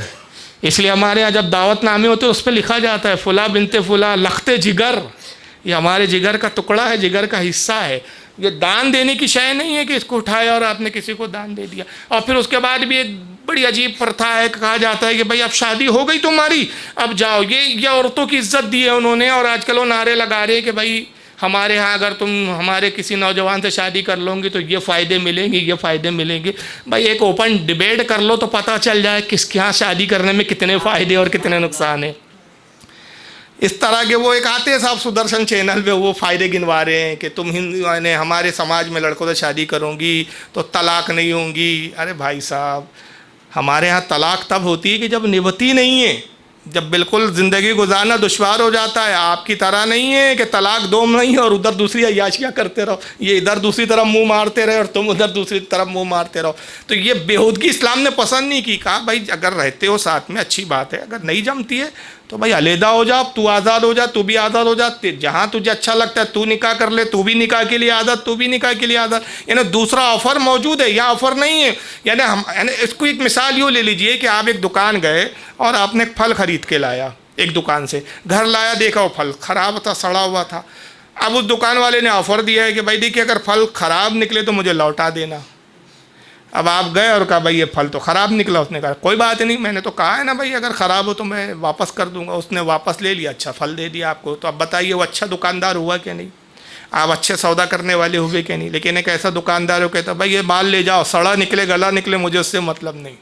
Speaker 1: اس لیے ہمارے یہاں جب دعوت نامے ہوتے ہیں اس پہ لکھا جاتا ہے فلاں بنت فلاں لخت جگر، یہ ہمارے جگر کا ٹکڑا ہے، جگر کا حصہ ہے۔ یہ دان دینے کی شے نہیں ہے کہ اس کو اٹھایا اور آپ نے کسی کو دان دے دیا۔ اور پھر اس کے بعد بھی ایک بڑی عجیب پرتھا ہے، کہا جاتا ہے کہ بھائی اب شادی ہو گئی تمہاری، اب جاؤ۔ یہ عورتوں کی عزت دی ہے انہوں نے، اور آج کل وہ نعرے لگا رہے ہیں کہ بھائی ہمارے ہاں اگر تم ہمارے کسی نوجوان سے شادی کر لو گی تو یہ فائدے ملیں گے، یہ فائدے ملیں گے۔ بھائی ایک اوپن ڈیبیٹ کر لو تو پتہ چل جائے کس کے ہاں شادی کرنے میں کتنے فائدے اور کتنے نقصان ہیں۔ اس طرح کے وہ ایک آتے ہیں صاحب سدرشن چینل پہ، وہ فائدے گنوا رہے ہیں کہ تم یعنی ہمارے سماج میں لڑکوں سے شادی کروں گی تو طلاق نہیں ہوں گی۔ ارے بھائی صاحب، ہمارے ہاں طلاق تب ہوتی ہے کہ جب نبھتی نہیں ہے، جب بالکل زندگی گزارنا دشوار ہو جاتا ہے۔ آپ کی طرح نہیں ہے کہ طلاق دو نہیں ہے اور ادھر دوسری عیاشیاں کرتے رہو، یہ ادھر دوسری طرف منہ مارتے رہے اور تم ادھر دوسری طرف منہ مارتے رہو۔ تو یہ بےہودگی اسلام نے پسند نہیں کی۔ کہا بھائی اگر رہتے ہو ساتھ میں اچھی بات ہے، اگر نہیں جمتی ہے تو بھائی علیحدہ ہو جا، تو آزاد ہو جا، تو بھی آزاد ہو جا، جہاں تجھے اچھا لگتا ہے تو نکاح کر لے، تو بھی نکاح کے لیے آزاد، تو بھی نکاح کے لیے آزاد۔ یعنی دوسرا آفر موجود ہے، یہاں آفر نہیں ہے۔ یعنی اس کو ایک مثال یوں لے لیجئے کہ آپ ایک دکان گئے اور آپ نے ایک پھل خرید کے لایا ایک دکان سے، گھر لایا، دیکھا وہ پھل خراب تھا، سڑا ہوا تھا۔ اب اس دکان والے نے آفر دیا ہے کہ بھائی دیکھیے اگر پھل خراب نکلے تو مجھے لوٹا دینا۔ اب آپ گئے اور کہا بھائی یہ پھل تو خراب نکلا۔ اس نے کہا کوئی بات نہیں، میں نے تو کہا ہے نا بھائی اگر خراب ہو تو میں واپس کر دوں گا۔ اس نے واپس لے لیا، اچھا پھل دے دیا آپ کو۔ تو اب بتائیے وہ اچھا دکاندار ہوا کہ نہیں؟ آپ اچھے سودا کرنے والے ہوئے کہ نہیں؟ لیکن ایک ایسا دکاندار ہو کہتا بھائی یہ مال لے جاؤ، سڑا نکلے گلا نکلے مجھے اس سے مطلب نہیں۔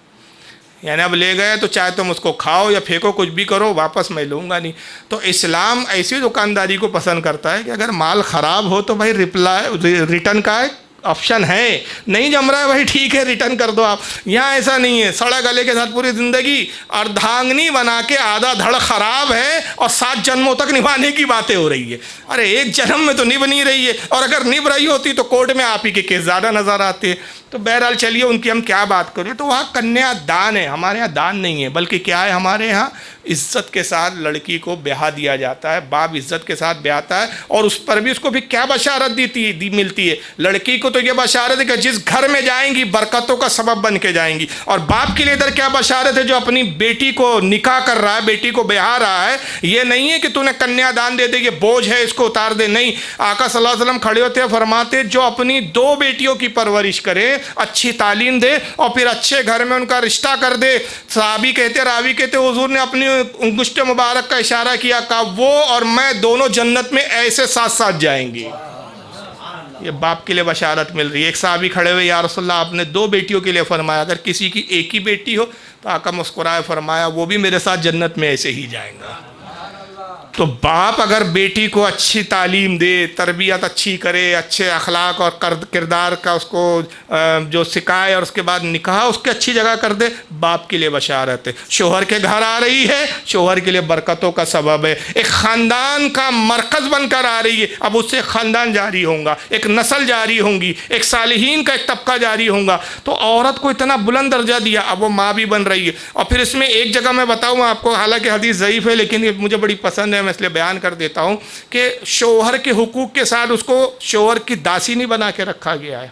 Speaker 1: یعنی اب لے گئے تو چاہے تم اس کو کھاؤ یا پھینکو، کچھ بھی کرو، واپس میں لوں گا نہیں۔ تو اسلام ایسی دکانداری کو پسند کرتا ہے کہ اگر مال خراب ہو تو بھائی ریٹرن کا آپشن ہے، نہیں جم رہا ہے بھائی ٹھیک ہے ریٹرن کر دو آپ۔ یہاں ایسا نہیں ہے، سڑا گلے کے ساتھ پوری زندگی اردھانگنی بنا کے آدھا دھڑ خراب ہے اور 7 جنموں تک نبھانے کی باتیں ہو رہی ہے۔ ارے ایک جنم میں تو نبھ نہیں رہی ہے، اور اگر نبھ رہی ہوتی تو کورٹ میں آپ ہی کے کیس زیادہ نظر آتے۔ تو بہرحال چلیے ان کی ہم کیا بات کریں۔ تو وہاں کنیا دان ہے، ہمارے ہاں دان نہیں ہے، بلکہ کیا ہے ہمارے ہاں عزت کے ساتھ لڑکی کو بیاہ دیا جاتا ہے، باپ عزت کے ساتھ بیاہتا ہے۔ اور اس پر بھی اس کو بھی کیا بشارت ملتی ہے؟ لڑکی کو تو یہ بشارت ہے کہ جس گھر میں جائیں گی برکتوں کا سبب بن کے جائیں گی۔ اور باپ کے لیے ادھر کیا بشارت ہے؟ جو اپنی بیٹی کو نکاح کر رہا ہے، بیٹی کو بیاہ رہا ہے، یہ نہیں ہے کہ تو نے کنیا دان دے دے، یہ بوجھ ہے اس کو اتار دے، نہیں۔ آقا صلی اللہ علیہ وسلم کھڑے ہوتے ہیں، فرماتے جو اپنی 2 بیٹیوں کی پرورش کرے، اچھی تعلیم دے اور پھر اچھے گھر میں ان کا رشتہ کر دے۔ صحابی کہتے، راوی کہتے حضور نے اپنی انگشت مبارک کا اشارہ کیا، کہا وہ اور میں دونوں جنت میں ایسے ساتھ ساتھ جائیں گے۔ یہ باپ کے لیے بشارت مل رہی ہے۔ ایک صحابی کھڑے ہوئے، یا رسول اللہ آپ نے 2 بیٹیوں کے لیے فرمایا، اگر کسی کی ایک ہی بیٹی ہو تو آقا مسکرائے فرمایا وہ بھی میرے ساتھ جنت میں ایسے ہی جائیں گا۔ تو باپ اگر بیٹی کو اچھی تعلیم دے، تربیت اچھی کرے، اچھے اخلاق اور کردار کا اس کو جو سکھائے اور اس کے بعد نکاح اس کے اچھی جگہ کر دے، باپ کے لیے بشارت ہے۔ شوہر کے گھر آ رہی ہے، شوہر کے لیے برکتوں کا سبب ہے، ایک خاندان کا مرکز بن کر آ رہی ہے۔ اب اس سے خاندان جاری ہوگا، ایک نسل جاری ہوں گی، ایک صالحین کا ایک طبقہ جاری ہوگا۔ تو عورت کو اتنا بلند درجہ دیا، اب وہ ماں بھی بن رہی ہے۔ اور پھر اس میں ایک جگہ میں بتاؤں آپ کو، حالانکہ حدیث ضعیف ہے لیکن یہ مجھے بڑی پسند ہے، میں اس لیے بیان کر دیتا ہوں کہ شوہر کے حقوق کے ساتھ اس کو شوہر کی داسی نہیں بنا کے رکھا گیا ہے،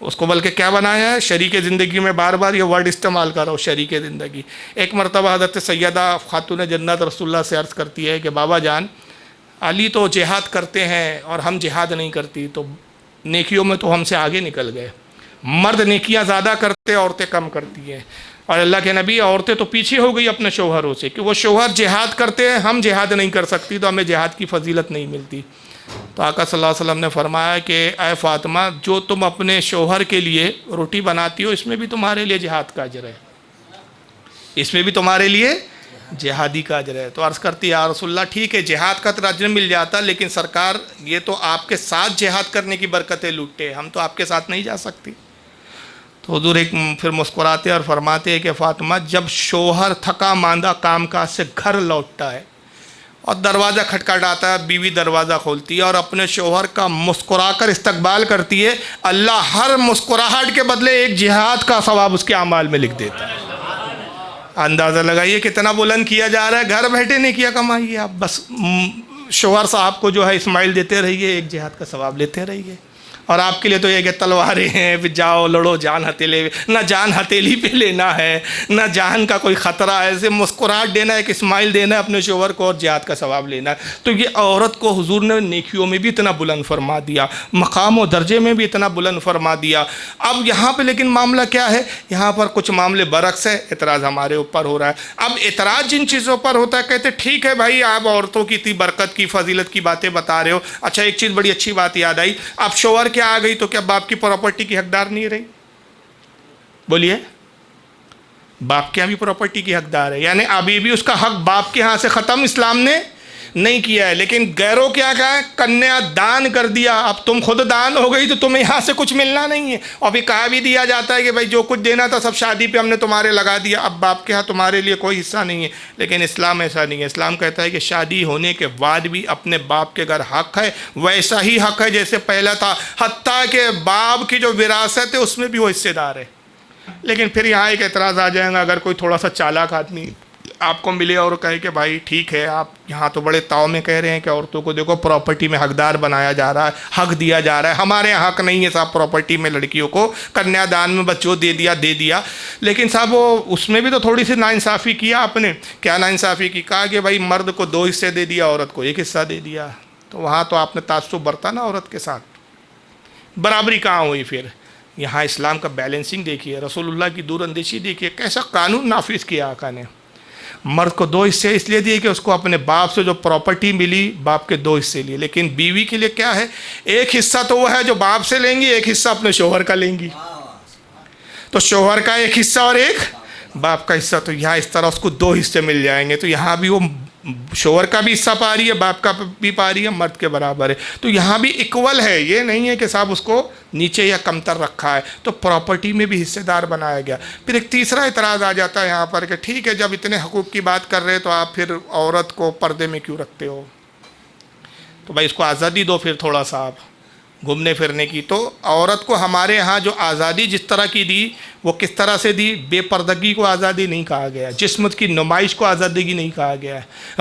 Speaker 1: اس کو بلکہ کیا بنایا ہے؟ شریک زندگی میں بار بار یہ ورڈ استعمال کر رہا ہوں، شریک زندگی۔ ایک مرتبہ حضرت سیدہ خاتون جنت رسول اللہ سے عرض کرتی ہے کہ بابا جان علی تو جہاد کرتے ہیں اور ہم جہاد نہیں کرتی، تو نیکیوں میں تو ہم سے آگے نکل گئے، مرد نیکیاں زیادہ کرتے عورتیں کم کرتی ہیں۔ اور اللہ کے نبی عورتیں تو پیچھے ہو گئی اپنے شوہروں سے کہ وہ شوہر جہاد کرتے ہیں، ہم جہاد نہیں کر سکتی تو ہمیں جہاد کی فضیلت نہیں ملتی۔ تو آقا صلی اللہ علیہ وسلم نے فرمایا کہ اے فاطمہ جو تم اپنے شوہر کے لیے روٹی بناتی ہو اس میں بھی تمہارے لیے جہاد کا اجر ہے، اس میں بھی تمہارے لیے جہادی کا اجر ہے. تو عرض کرتی یا رسول اللہ ٹھیک ہے جہاد کا تو اجر مل جاتا، لیکن سرکار یہ تو آپ کے ساتھ جہاد کرنے کی برکتیں لوٹتے، ہم تو آپ کے ساتھ نہیں جا سکتی. تو حضور ایک پھر مسکراتے اور فرماتے ہیں کہ فاطمہ جب شوہر تھکا ماندہ کام کاج سے گھر لوٹتا ہے اور دروازہ کھٹکھٹاتا ہے، بیوی دروازہ کھولتی ہے اور اپنے شوہر کا مسکرا کر استقبال کرتی ہے، اللہ ہر مسکراہٹ کے بدلے ایک جہاد کا ثواب اس کے اعمال میں لکھ دیتا ہے. اندازہ لگائیے کتنا بلند کیا جا رہا ہے. گھر بیٹھے نہیں کیا کمائیے آپ، بس شوہر صاحب کو جو ہے اسمائل دیتے رہیے، ایک جہاد کا ثواب لیتے رہیے. اور آپ کے لیے تو یہ کہ تلواریں ہیں، پھر جاؤ لڑو، جان ہتھیلے، نہ جان ہتھیلی پہ لینا ہے نہ جان کا کوئی خطرہ ہے، ایسے مسکراہٹ دینا ہے، ایک اسمائل دینا ہے اپنے شوہر کو اور جہاد کا ثواب لینا ہے. تو یہ عورت کو حضور نے نیکیوں میں بھی اتنا بلند فرما دیا، مقام و درجے میں بھی اتنا بلند فرما دیا. اب یہاں پہ لیکن معاملہ کیا ہے، یہاں پر کچھ معاملے برعکس ہے، اعتراض ہمارے اوپر ہو رہا ہے. اب اعتراض جن چیزوں پر ہوتا ہے کہتے ٹھیک ہے بھائی آپ عورتوں کی اتنی برکت کی فضیلت کی باتیں بتا رہے ہو، اچھا ایک چیز بڑی اچھی بات یاد آئی، اب شوہر کیا آ گئی تو کیا باپ کی پراپرٹی کی حقدار نہیں رہی؟ بولیے، باپ کے یہاں بھی پراپرٹی کی حقدار ہے، یعنی ابھی بھی اس کا حق باپ کے ہاں سے ختم اسلام نے نہیں کیا ہے. لیکن غیروں کیا کہا ہے، کنیا دان کر دیا، اب تم خود دان ہو گئی تو تمہیں یہاں سے کچھ ملنا نہیں ہے. اور بھی کہا بھی دیا جاتا ہے کہ بھائی جو کچھ دینا تھا سب شادی پہ ہم نے تمہارے لگا دیا، اب باپ کے ہاں تمہارے لیے کوئی حصہ نہیں ہے. لیکن اسلام ایسا نہیں ہے. اسلام کہتا ہے کہ شادی ہونے کے بعد بھی اپنے باپ کے گھر حق ہے، ویسا ہی حق ہے جیسے پہلا تھا، حتیٰ کہ باپ کی جو وراثت ہے اس میں بھی وہ حصے دار ہے. لیکن پھر یہاں ایک اعتراض آ جائے گا، اگر کوئی تھوڑا سا چالاک آدمی آپ کو ملے اور کہے کہ بھائی ٹھیک ہے آپ یہاں تو بڑے تاؤ میں کہہ رہے ہیں کہ عورتوں کو دیکھو پراپرٹی میں حقدار بنایا جا رہا ہے، حق دیا جا رہا ہے، ہمارے یہاں حق نہیں ہے صاحب پراپرٹی میں لڑکیوں کو، کنیا دان میں بچوں دے دیا. لیکن صاحب وہ اس میں بھی تو تھوڑی سی ناانصافی کیا آپ نے. کیا ناانصافی کی؟ کہا کہ بھائی مرد کو 2 حصے دے دیا، عورت کو 1 حصہ دے دیا. تو وہاں تو آپ نے تعصب برتا نا عورت کے ساتھ، برابری کہاں ہوئی پھر؟ یہاں اسلام کا بیلنسنگ دیکھیے، رسول اللہ کی دور اندیشی دیکھیے، کیسا قانون نافذ کیا آقا نے. مرد کو 2 حصے اس لیے دیے کہ اس کو اپنے باپ سے جو پراپرٹی ملی باپ کے 2 حصے لیے. لیکن بیوی کے لیے کیا ہے، 1 حصہ تو وہ ہے جو باپ سے لیں گی، 1 حصہ اپنے شوہر کا لیں گی. تو شوہر کا 1 حصہ اور 1 باپ کا حصہ، تو یہاں اس طرح اس کو 2 حصے مل جائیں گے. تو یہاں بھی وہ شوہر کا بھی حصہ پا رہی ہے، باپ کا بھی پا رہی ہے، مرد کے برابر ہے. تو یہاں بھی ایکول ہے، یہ نہیں ہے کہ صاحب اس کو نیچے یا کمتر رکھا ہے. تو پراپرٹی میں بھی حصے دار بنایا گیا. پھر ایک تیسرا اعتراض آ جاتا ہے یہاں پر کہ ٹھیک ہے جب اتنے حقوق کی بات کر رہے تو آپ پھر عورت کو پردے میں کیوں رکھتے ہو؟ تو بھائی اس کو آزادی دو پھر تھوڑا سا آپ گھومنے پھرنے کی. تو عورت کو ہمارے ہاں جو آزادی جس طرح کی دی وہ کس طرح سے دی؟ بے پردگی کو آزادی نہیں کہا گیا، جسم کی نمائش کو آزادی نہیں کہا گیا ہے،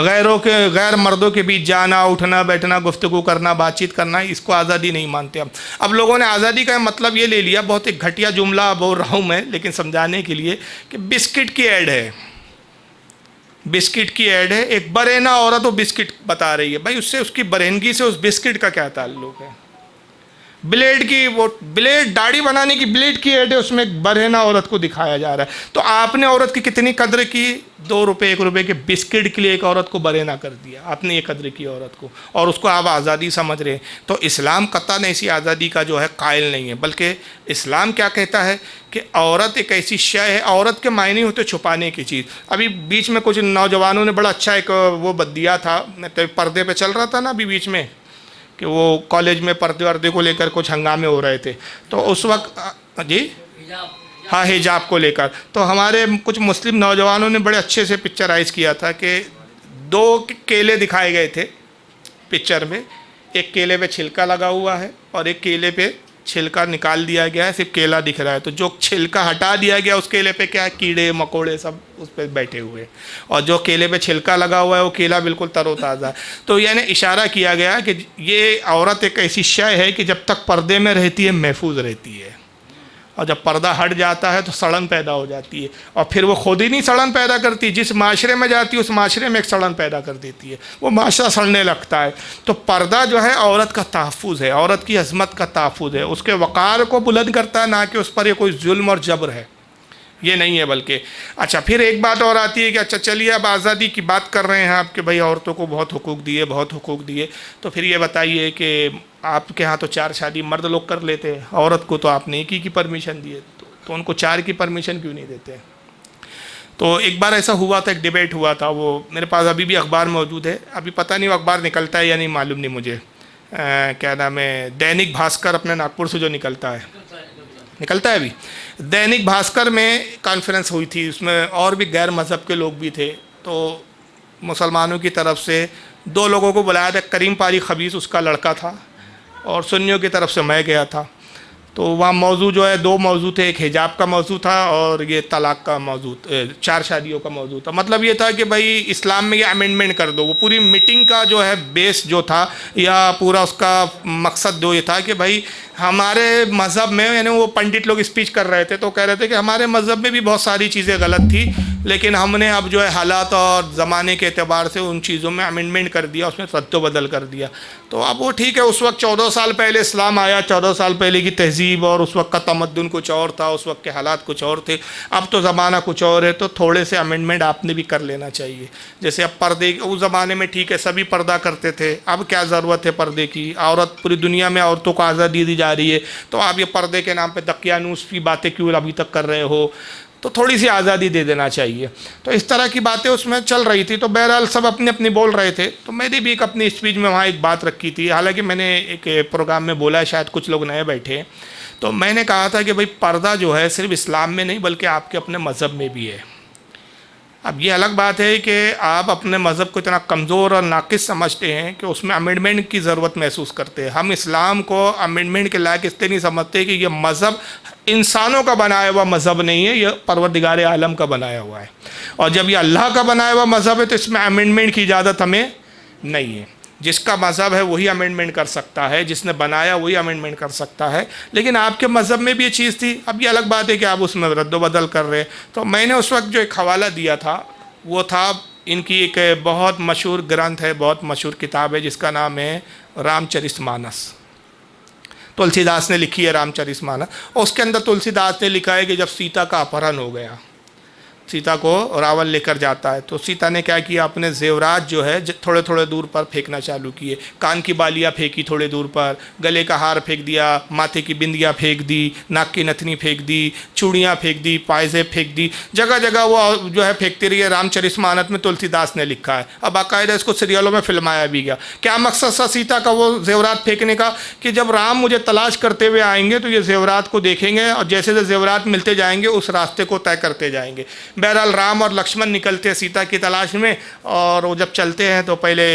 Speaker 1: غیر مردوں کے بیچ جانا اٹھنا بیٹھنا گفتگو کرنا بات چیت کرنا، اس کو آزادی نہیں مانتے ہم. اب لوگوں نے آزادی کا مطلب یہ لے لیا، بہت ایک گھٹیا جملہ بول رہا ہوں میں لیکن سمجھانے کے لیے، کہ بسکٹ کی ایڈ ہے، بسکٹ کی ایڈ ہے، ایک برہنہ عورت وہ بسکٹ بتا رہی ہے. بھائی اس سے اس کی برہنگی سے اس بسکٹ کا کیا تعلق ہے؟ بلیڈ کی، وہ بلیڈ داڑھی بنانے کی بلیڈ کی ایڈ ہے، اس میں ایک برہنہ عورت کو دکھایا جا رہا ہے. تو آپ نے عورت کی کتنی قدر کی؟ 2 روپے 1 روپے کے بسکٹ کے لیے ایک عورت کو برہنہ کر دیا. آپ نے یہ قدر کی عورت کو، اور اس کو آپ آزادی سمجھ رہے ہیں. تو اسلام قطعاً ایسی آزادی کا جو ہے قائل نہیں ہے، بلکہ اسلام کیا کہتا ہے کہ عورت ایک ایسی شے ہے، عورت کے معنی ہوتے چھپانے کی چیز. ابھی بیچ میں کچھ نوجوانوں نے بڑا اچھا ایک وہ دیا تھا، پردے پہ چل رہا تھا نا ابھی بیچ میں، کہ وہ کالج میں پردے وردے کو لے کر کچھ ہنگامے ہو رہے تھے. تو اس وقت جی ہاں حجاب کو لے کر، تو ہمارے کچھ مسلم نوجوانوں نے بڑے اچھے سے پکچرائز کیا تھا کہ 2 کیلے دکھائے گئے تھے پکچر میں، ایک کیلے پہ چھلکا لگا ہوا ہے اور ایک کیلے پہ چھلکا نکال دیا گیا ہے، صرف کیلا دکھ رہا ہے. تو جو چھلکا ہٹا دیا گیا اس کیلے پہ کیا ہے، کیڑے مکوڑے سب اس پہ بیٹھے ہوئے، اور جو کیلے پہ چھلکا لگا ہوا ہے وہ کیلا بالکل تر و تازہ ہے. تو یعنی اشارہ کیا گیا کہ یہ عورت ایک ایسی شے ہے کہ جب تک پردے میں رہتی ہے محفوظ رہتی ہے، اور جب پردہ ہٹ جاتا ہے تو سڑن پیدا ہو جاتی ہے. اور پھر وہ خود ہی نہیں سڑن پیدا کرتی، جس معاشرے میں جاتی ہے اس معاشرے میں ایک سڑن پیدا کر دیتی ہے، وہ معاشرہ سڑنے لگتا ہے. تو پردہ جو ہے عورت کا تحفظ ہے، عورت کی عظمت کا تحفظ ہے، اس کے وقار کو بلند کرتا ہے، نہ کہ اس پر یہ کوئی ظلم اور جبر ہے، یہ نہیں ہے. بلکہ اچھا پھر ایک بات اور آتی ہے کہ اچھا چلیے اب آزادی کی بات کر رہے ہیں آپ کہ بھائی عورتوں کو بہت حقوق دیے، بہت حقوق دیے. تو پھر یہ بتائیے کہ آپ کے ہاں تو 4 شادی مرد لوگ کر لیتے ہیں، عورت کو تو آپ نے 1 ہی کی پرمیشن دی ہے، تو ان کو 4 کی پرمیشن کیوں نہیں دیتے؟ تو ایک بار ایسا ہوا تھا، ایک ڈیبیٹ ہوا تھا، وہ میرے پاس ابھی بھی اخبار موجود ہے، ابھی پتہ نہیں وہ اخبار نکلتا ہے یا نہیں معلوم نہیں مجھے، کیا نام ہے، دینک بھاسکر اپنے ناگپور سے جو نکلتا ہے ابھی، دینک بھاسکر میں کانفرنس ہوئی تھی، اس میں اور بھی غیر مذہب کے لوگ بھی تھے، تو مسلمانوں کی طرف سے 2 لوگوں کو بلایا تھا، کریم پاری خبیث اس کا لڑکا تھا، اور سنیوں کی طرف سے میں گیا تھا. تو وہاں موضوع جو ہے 2 موضوع تھے، ایک حجاب کا موضوع تھا اور یہ طلاق کا موضوع، 4 شادیوں کا موضوع تھا. مطلب یہ تھا کہ بھائی اسلام میں یہ امینڈمنٹ کر دو. وہ پوری میٹنگ کا جو ہے بیس جو تھا یا پورا اس کا مقصد جو یہ تھا کہ بھائی ہمارے مذہب میں، یعنی وہ پنڈت لوگ اسپیچ کر رہے تھے تو کہہ رہے تھے کہ ہمارے مذہب میں بھی بہت ساری چیزیں غلط تھی، لیکن ہم نے اب جو ہے حالات اور زمانے کے اعتبار سے ان چیزوں میں امینڈمنٹ کر دیا، اس میں رد و بدل کر دیا. تو اب وہ ٹھیک ہے، اس وقت 14 سال پہلے اسلام آیا، 14 سال پہلے کی تہذیب اور اس وقت کا تمدن کچھ اور تھا، اس وقت کے حالات کچھ اور تھے، اب تو زمانہ کچھ اور ہے، تو تھوڑے سے امینڈمنٹ آپ نے بھی کر لینا چاہیے. جیسے اب پردے، اس زمانے میں ٹھیک ہے سبھی پردہ کرتے تھے، اب کیا ضرورت ہے پردے کی؟ عورت، پوری دنیا میں عورتوں کو آزادی دی جا رہی ہے، تو آپ یہ پردے کے نام پہ دقیانوس کی باتیں کیوں ابھی تک کر رہے ہو؟ تو تھوڑی سی آزادی دے دینا چاہیے. تو اس طرح کی باتیں اس میں چل رہی تھی. تو بہرحال سب اپنی اپنی بول رہے تھے، تو میں نے بھی ایک اپنی اسپیچ میں وہاں ایک بات رکھی تھی، حالانکہ میں نے ایک پروگرام میں بولا ہے، شاید کچھ لوگ نئے بیٹھے. تو میں نے کہا تھا کہ بھائی پردہ جو ہے صرف اسلام میں نہیں بلکہ آپ کے اپنے مذہب میں بھی ہے. اب یہ الگ بات ہے کہ آپ اپنے مذہب کو اتنا کمزور اور ناقص سمجھتے ہیں کہ اس میں امینڈمنٹ کی ضرورت محسوس کرتے ہیں. ہم اسلام کو امینڈمنٹ کے لائق اس لیے نہیں سمجھتے کہ یہ مذہب انسانوں کا بنایا ہوا مذہب نہیں ہے، یہ پروردگار عالم کا بنایا ہوا ہے، اور جب یہ اللہ کا بنایا ہوا مذہب ہے تو اس میں امینڈمنٹ کی اجازت ہمیں نہیں ہے. جس کا مذہب ہے وہی امینڈمنٹ کر سکتا ہے، جس نے بنایا وہی امینڈمنٹ کر سکتا ہے. لیکن آپ کے مذہب میں بھی یہ چیز تھی. اب یہ الگ بات ہے کہ آپ اس میں رد و بدل کر رہے. تو میں نے اس وقت جو ایک حوالہ دیا تھا وہ تھا ان کی ایک بہت مشہور گرنتھ ہے، بہت مشہور کتاب ہے جس کا نام ہے رام چرت مانس. تلسی داس نے لکھی ہے رام چرت مانس، اور اس کے اندر تلسی داس نے لکھا ہے کہ جب سیتا کا اپہرن ہو گیا، سیتا کو راون لے کر جاتا ہے، تو سیتا نے کیا کیا، اپنے زیورات جو ہے تھوڑے تھوڑے دور پر پھینکنا چالو کیے. کان کی بالیاں پھینکی تھوڑے دور پر، گلے کا ہار پھینک دیا، ماتھے کی بندیاں پھینک دی، ناک کی نتنی پھینک دی، چوڑیاں پھینک دی، پائزیب پھینک دی، جگہ جگہ وہ جو ہے پھینکتی رہی ہے. رام چرت مانس میں تلسی داس نے لکھا ہے. اب باقاعدہ اس کو سیریلوں میں فلمایا بھی گیا. کیا مقصد تھا سیتا کا وہ زیورات پھینکنے کا؟ کہ جب رام مجھے تلاش کرتے ہوئے آئیں گے تو یہ زیورات کو دیکھیں گے، اور جیسے جیسے زیورات ملتے جائیں گے اس راستے کو طے کرتے جائیں گے. بہرحال رام اور لکشمن نکلتے ہیں سیتا کی تلاش میں، اور وہ جب چلتے ہیں تو پہلے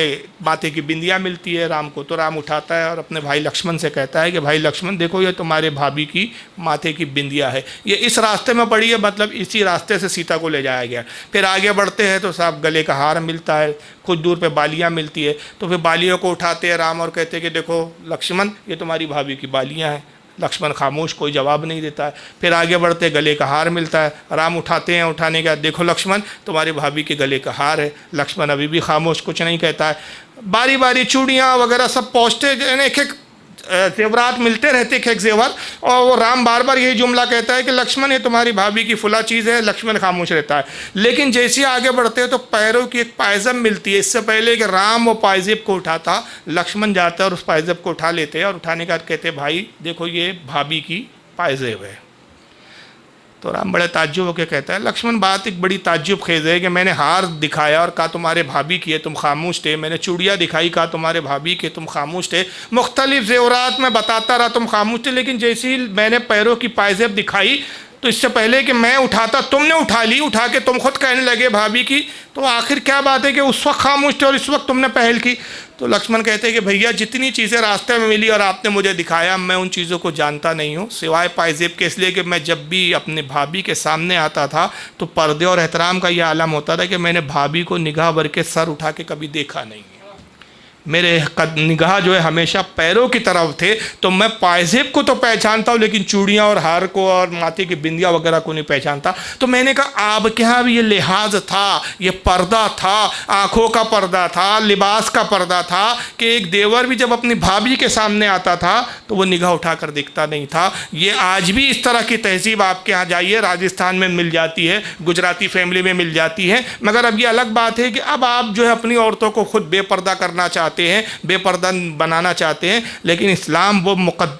Speaker 1: ماتھے کی بندیاں ملتی ہے رام کو، تو رام اٹھاتا ہے اور اپنے بھائی لکشمن سے کہتا ہے کہ بھائی لکشمن دیکھو یہ تمہارے بھابھی کی ماتھے کی بندیاں ہے، یہ اس راستے میں پڑی ہے، مطلب اسی راستے سے سیتا کو لے جایا گیا. پھر آگے بڑھتے ہیں تو صاحب گلے کا ہار ملتا ہے، کچھ دور پہ بالیاں ملتی ہے، تو پھر بالیوں کو اٹھاتے ہیں رام اور کہتے ہیں کہ دیکھو لکشمن یہ تمہاری بھابھی کی بالیاں ہیں. لکشمن خاموش، کوئی جواب نہیں دیتا ہے. پھر آگے بڑھتے گلے کا ہار ملتا ہے، رام اٹھاتے ہیں، اٹھانے کے بعد دیکھو لکشمن تمہاری بھابھی کے گلے کا ہار ہے. لکشمن ابھی بھی خاموش، کچھ نہیں کہتا ہے. باری باری چوڑیاں وغیرہ سب پہنچتے، ایک ایک زیورات ملتے رہتے، ایک ایک زیور، اور وہ رام بار بار یہی جملہ کہتا ہے کہ لکشمن یہ تمہاری بھابھی کی فلاں چیز ہے. لکشمن خاموش رہتا ہے. لیکن جیسے آگے بڑھتے ہیں تو پیروں کی ایک پائزب ملتی ہے. اس سے پہلے کہ رام وہ پائزب کو اٹھاتا، لکشمن جاتا ہے اور اس پائزب کو اٹھا لیتے ہیں، اور اٹھانے کے بعد کہتے ہیں بھائی دیکھو یہ بھابھی کی پائزب ہے. تو رام بڑے تعجب ہو کے کہتا ہے لکشمن بات ایک بڑی تعجب خیز ہے کہ میں نے ہار دکھایا اور کہا تمہارے بھابھی کی ہے، تم خاموش تھے. میں نے چوڑیاں دکھائی، کہا تمہارے بھابھی کے، تم خاموش تھے. مختلف زیورات میں بتاتا رہا، تم خاموش تھے. لیکن جیسے ہی میں نے پیروں کی پائزیب دکھائی تو اس سے پہلے کہ میں اٹھاتا تم نے اٹھا لی، اٹھا کے تم خود کہنے لگے بھابھی کی. تو آخر کیا بات ہے کہ اس وقت خاموش تھے اور اس وقت تم نے پہل کی. تو لکشمن کہتے ہیں کہ بھیا جتنی چیزیں راستے میں ملی اور آپ نے مجھے دکھایا، میں ان چیزوں کو جانتا نہیں ہوں سوائے پائزیب کے، اس لیے کہ میں جب بھی اپنے بھابھی کے سامنے آتا تھا تو پردے اور احترام کا یہ عالم ہوتا تھا کہ میں نے بھابھی کو نگاہ بھر کے سر اٹھا کے کبھی دیکھا نہیں ہے. میرے نگاہ جو ہے ہمیشہ پیروں کی طرف تھے. تو میں پائزیب کو تو پہچانتا ہوں لیکن چوڑیاں اور ہار کو اور ماتھے کی بندیاں وغیرہ کو نہیں پہچانتا. تو میں نے کہا آپ کے یہاں بھی یہ لحاظ تھا، یہ پردہ تھا، آنکھوں کا پردہ تھا، لباس کا پردہ تھا کہ ایک دیور بھی جب اپنی بھابھی کے سامنے آتا تھا تو وہ نگاہ اٹھا کر دیکھتا نہیں تھا. یہ آج بھی اس طرح کی تہذیب آپ کے یہاں جائیے راجستھان میں مل جاتی ہے، گجراتی فیملی میں مل جاتی ہے. مگر اب یہ الگ بات ہے کہ اب آپ جو ہے اپنی عورتوں کو خود بے پردہ کرنا چاہتے ہیں، بے پردہ بنانا چاہتے ہیں. لیکن اسلام وہ